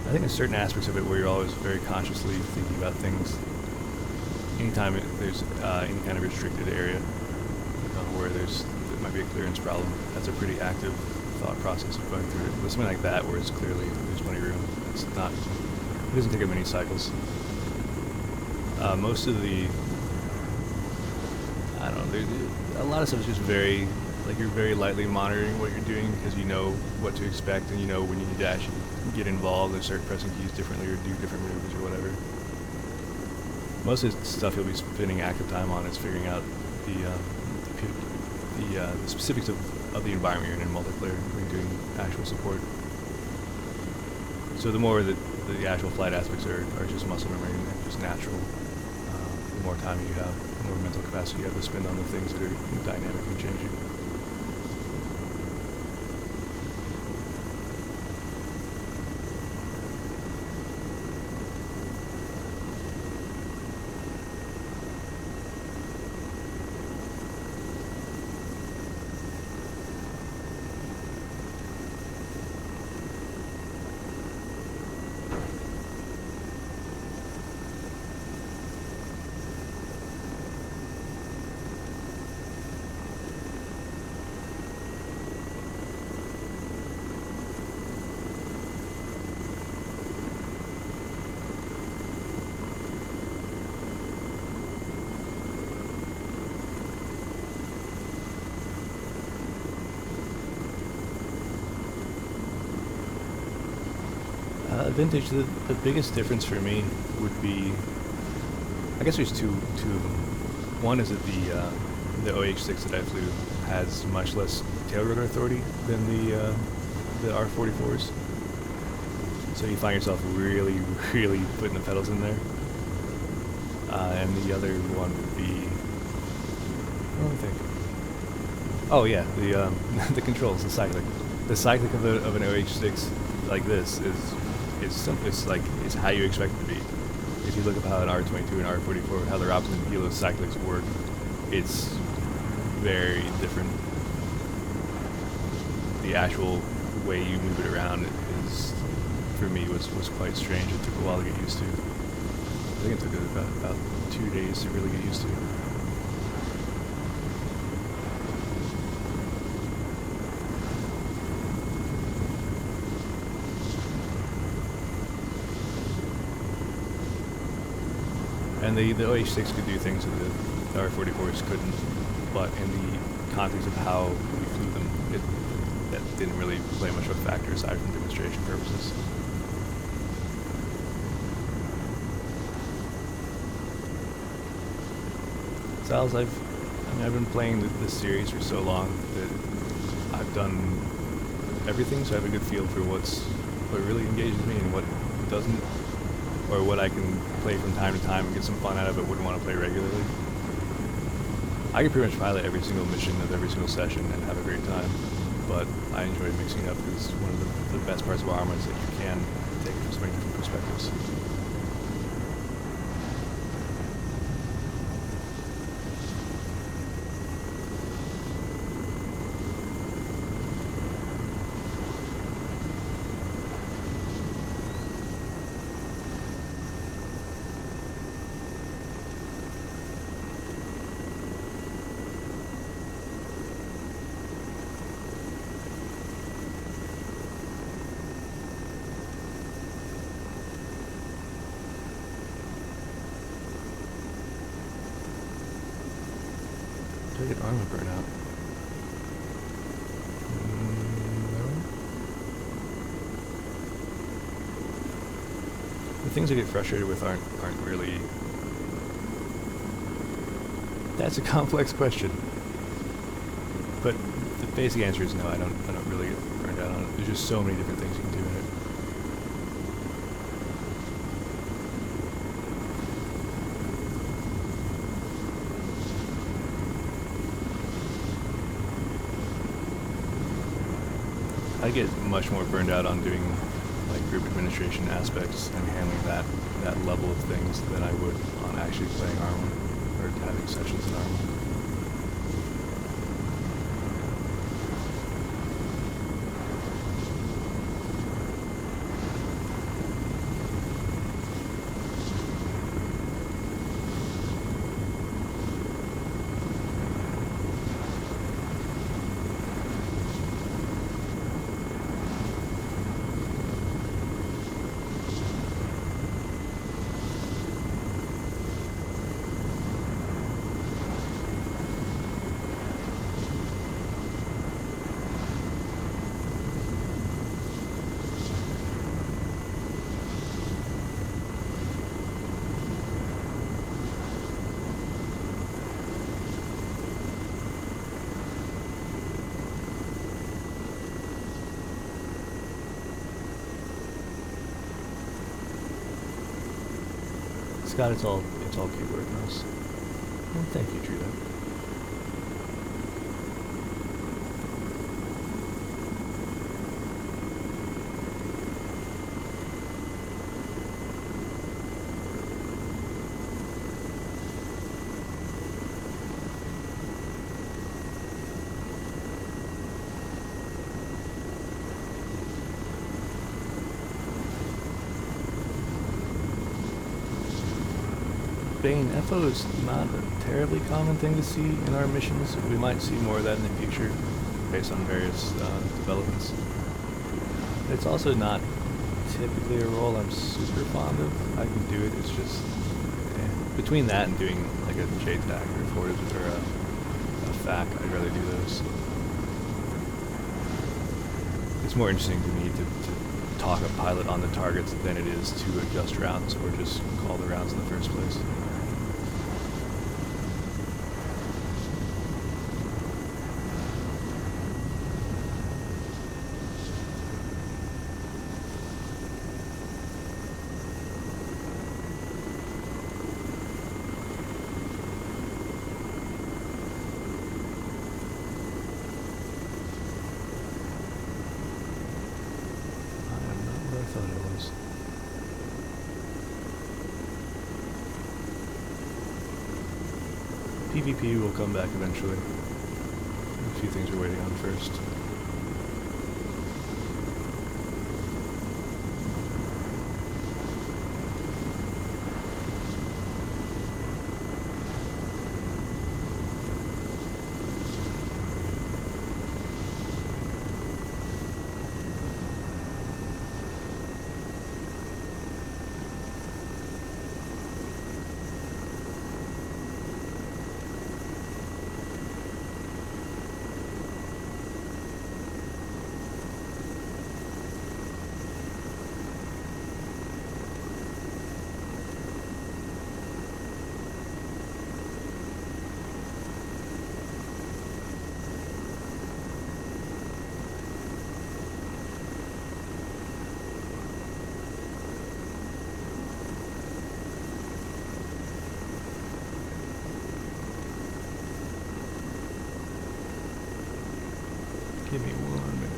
I think there's certain aspects of it where you're always very consciously thinking about things. Anytime there's any kind of restricted area where there might be a clearance problem, that's a pretty active thought process of going through it. But something like that where it's clearly there's plenty of room, it doesn't take up many cycles. Most of the, I don't know, a lot of stuff is just very, like you're very lightly monitoring what you're doing because you know what to expect and you know when you need to actually get involved and start pressing keys differently or do different moves or whatever. Most of the stuff you'll be spending active time on is figuring out the specifics of the environment you're in multiplayer when you're doing actual support. So the more that the actual flight aspects are just muscle memory and just natural, the more time you have, the more mental capacity you have to spend on the things that are dynamic and changing. vintage, the biggest difference for me would be, I guess there's two of them. One is that the OH6 that I flew has much less tail rotor authority than the R44s. So you find yourself really, really putting the pedals in there. And the other one would be, what do I think? Oh yeah, the the controls, the cyclic. The cyclic of an OH6 like this is simple. It's like it's how you expect it to be. If you look at how an R22 and R44, how their opposite helo cyclics work, it's very different. The actual way you move it around is, for me, was quite strange. It took a while to get used to. I think it took about 2 days to really get used to. And the OH6 could do things that the R44s couldn't, but in the context of how we flew them, that didn't really play much of a factor aside from demonstration purposes. Styles, I've been playing this series for so long that I've done everything, so I have a good feel for what really engages me and what doesn't, or what I can play from time to time and get some fun out of it, wouldn't want to play regularly. I can pretty much pilot every single mission of every single session and have a great time, but I enjoy mixing it up because one of the best parts of Arma is that you can take it from so many different perspectives. Did I get Arma burnout? No. The things I get frustrated with aren't really. That's a complex question. But the basic answer is no. I don't really get burned out on it. There's just so many different things you can do in it. I get much more burned out on doing like group administration aspects and handling that level of things than I would on actually playing Arma or having sessions in Arma. Scott, it's all keyboard mouse. Well, thank you, Truda. Bane, FO is not a terribly common thing to see in our missions. We might see more of that in the future based on various developments. It's also not typically a role I'm super fond of. I can do it, it's just between that and doing like a JTAC or a Fortis or a FAC, I'd rather do those. It's more interesting to me to talk a pilot on the targets than it is to adjust rounds or just call the rounds in the first place. I thought it was. PvP will come back eventually. A few things we're waiting on first. Give me 1 minute.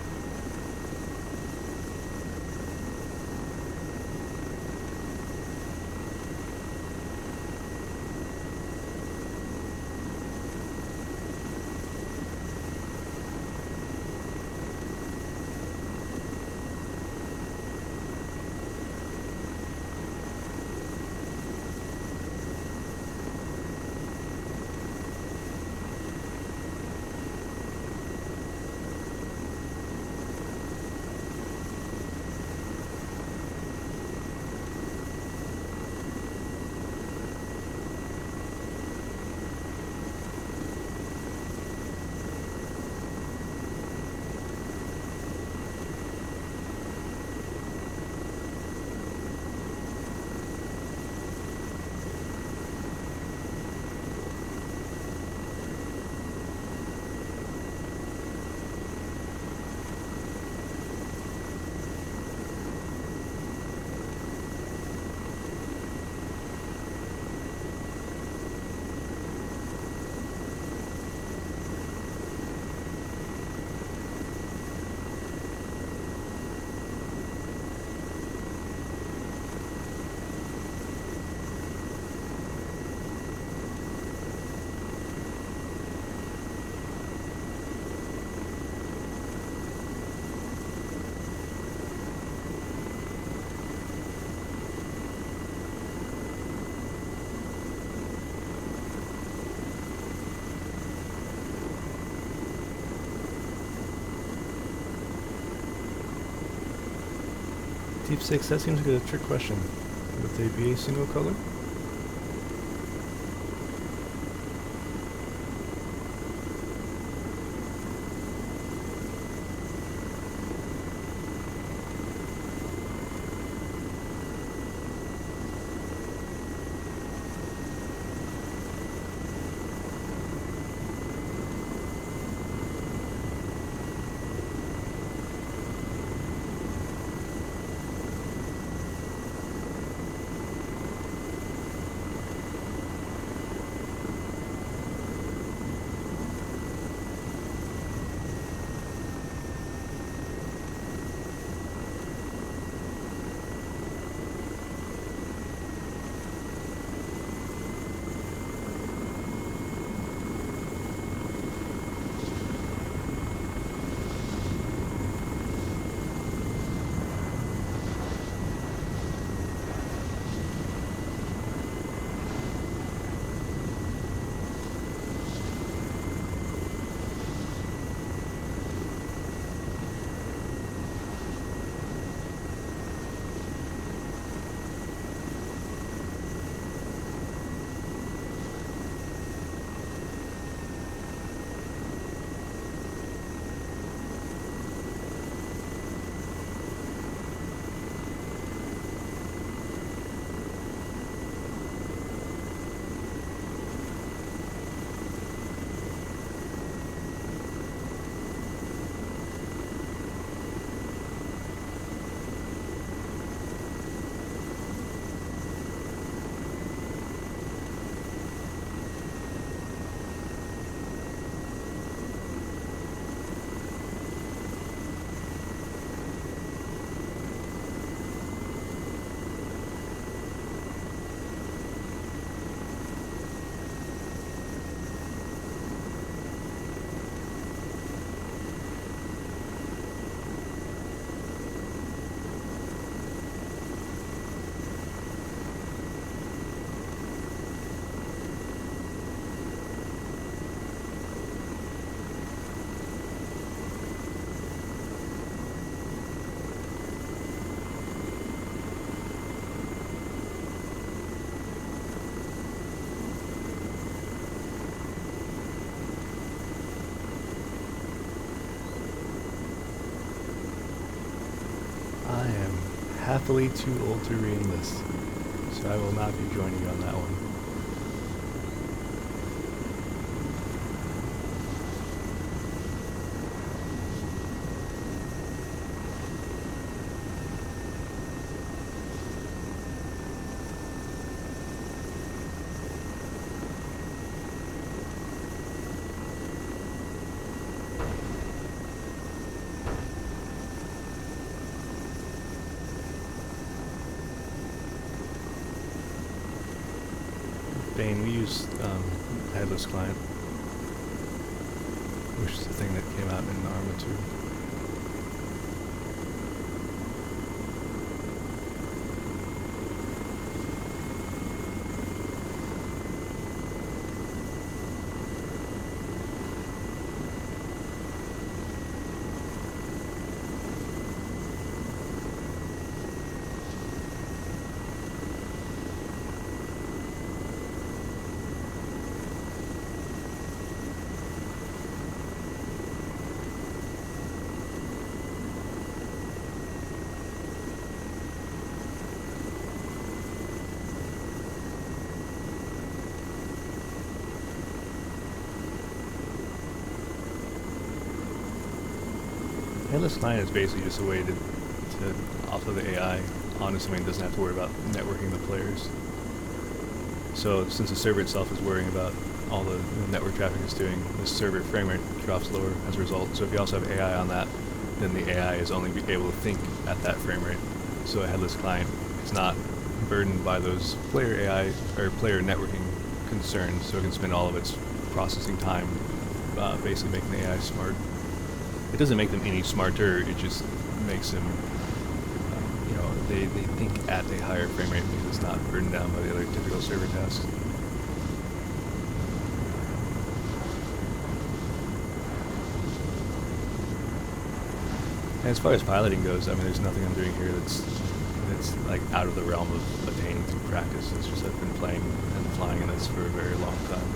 Deep 6, that seems like a trick question. Would they be a single color? happily too old to re-enlist, so I will not be joining you on that one. Bane, we use headless client, which is the thing that came out in Arma 2. Headless client is basically just a way to offload the AI onto something that doesn't have to worry about networking the players. So since the server itself is worrying about all the network traffic it's doing, the server frame rate drops lower as a result. So if you also have AI on that, then the AI is only able to think at that frame rate. So a headless client is not burdened by those player AI or player networking concerns, so it can spend all of its processing time basically making the AI smart. It doesn't make them any smarter, it just makes them, they think at a higher frame rate because it's not burdened down by the other typical server tasks. And as far as piloting goes, I mean, there's nothing I'm doing here that's like out of the realm of attaining through practice. It's just I've been playing and flying in this for a very long time.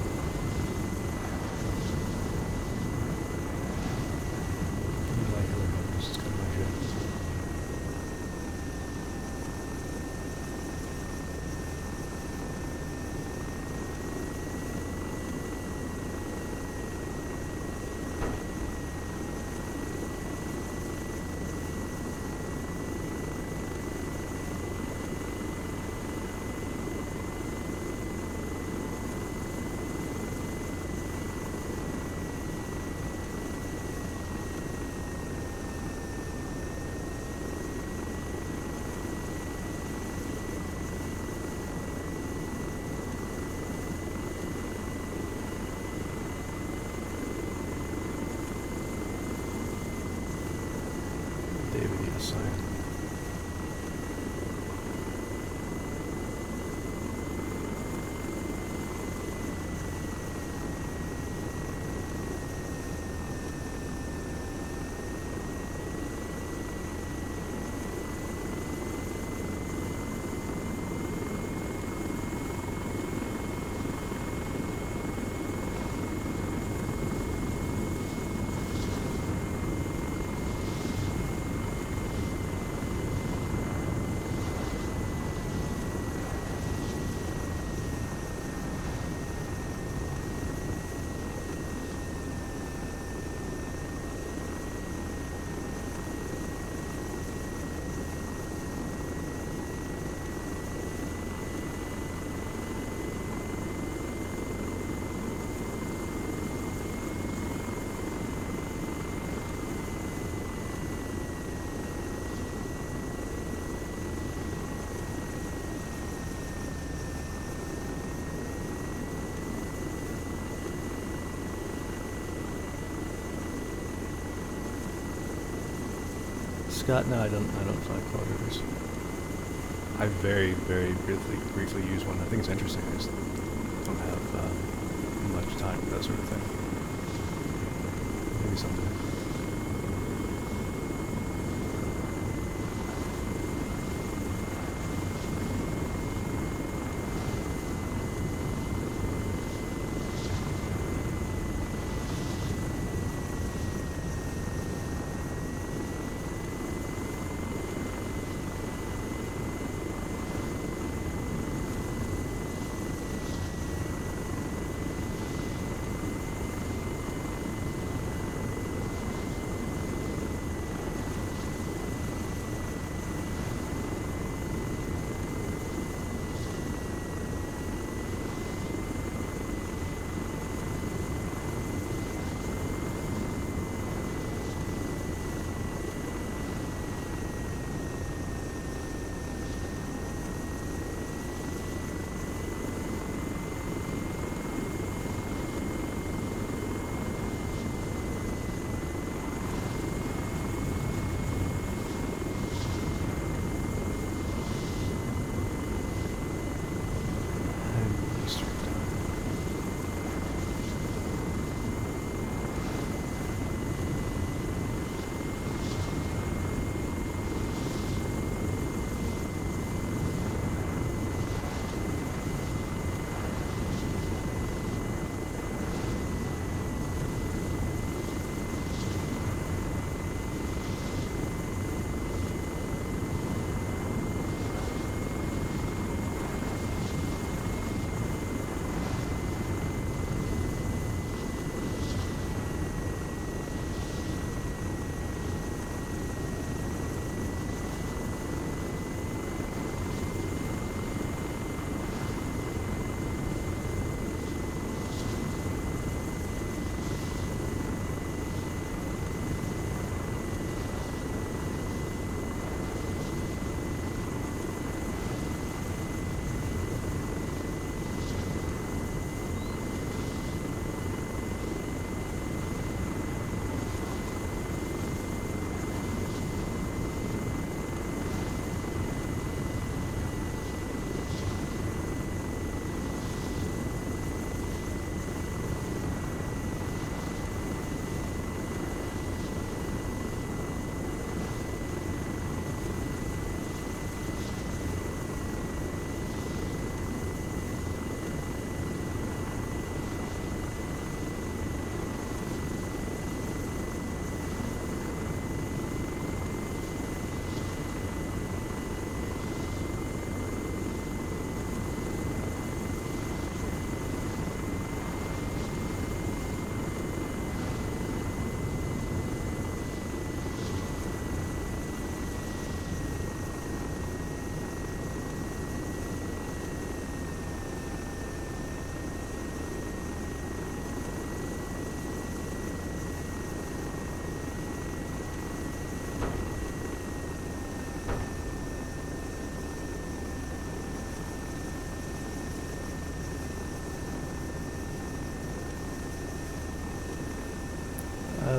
Scott, no, I don't fly quad rivers. I very briefly use one. I think it's interesting. I just don't have much time for that sort of thing. Maybe someday.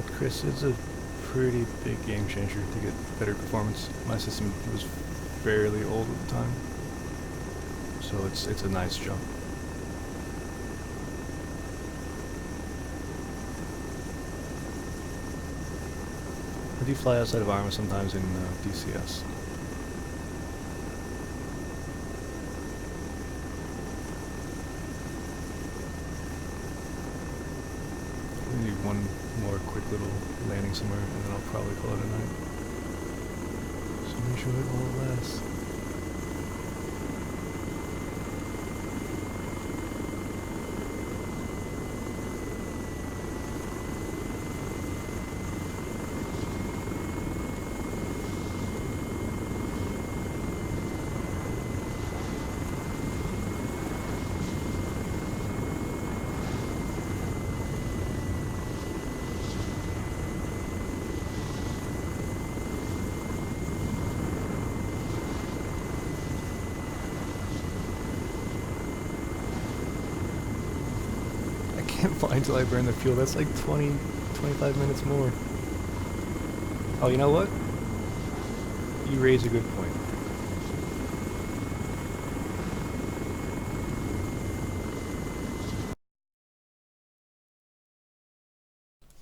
Chris, it's a pretty big game changer to get better performance. My system was fairly old at the time, so it's a nice jump. I do fly outside of Arma sometimes in DCS. Maybe one more quick little landing somewhere, and then I'll probably call it a night. So enjoy it while it lasts. I can't fly until I burn the fuel. That's like 20, 25 minutes more. Oh, you know what? You raise a good point.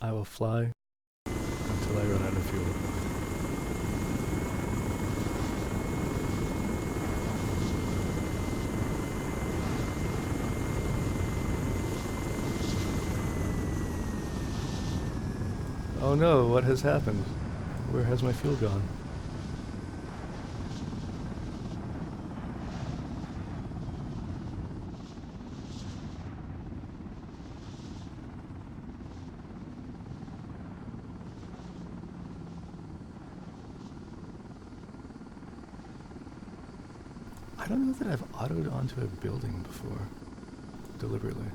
I will fly until I run out of fuel. Oh no, what has happened? Where has my fuel gone? I don't know that I've autoed onto a building before, deliberately.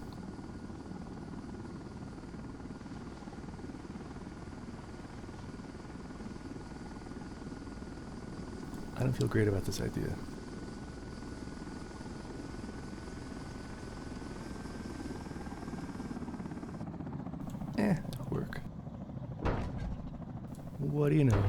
I don't feel great about this idea. It'll work. What do you know?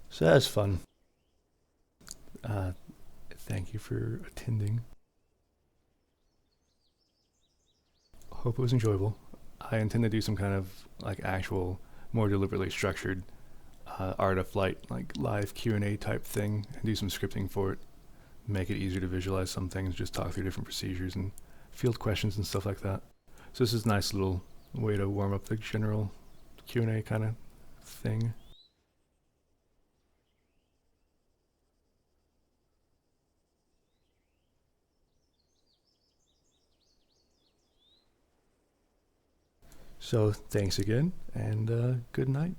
So that was fun. Uh, Thank you for attending. Hope it was enjoyable. I intend to do some kind of like actual, more deliberately structured art of flight, like live Q&A type thing, and do some scripting for it. Make it easier to visualize some things, just talk through different procedures and field questions and stuff like that. So this is a nice little way to warm up the general Q&A kind of thing. So thanks again, and good night.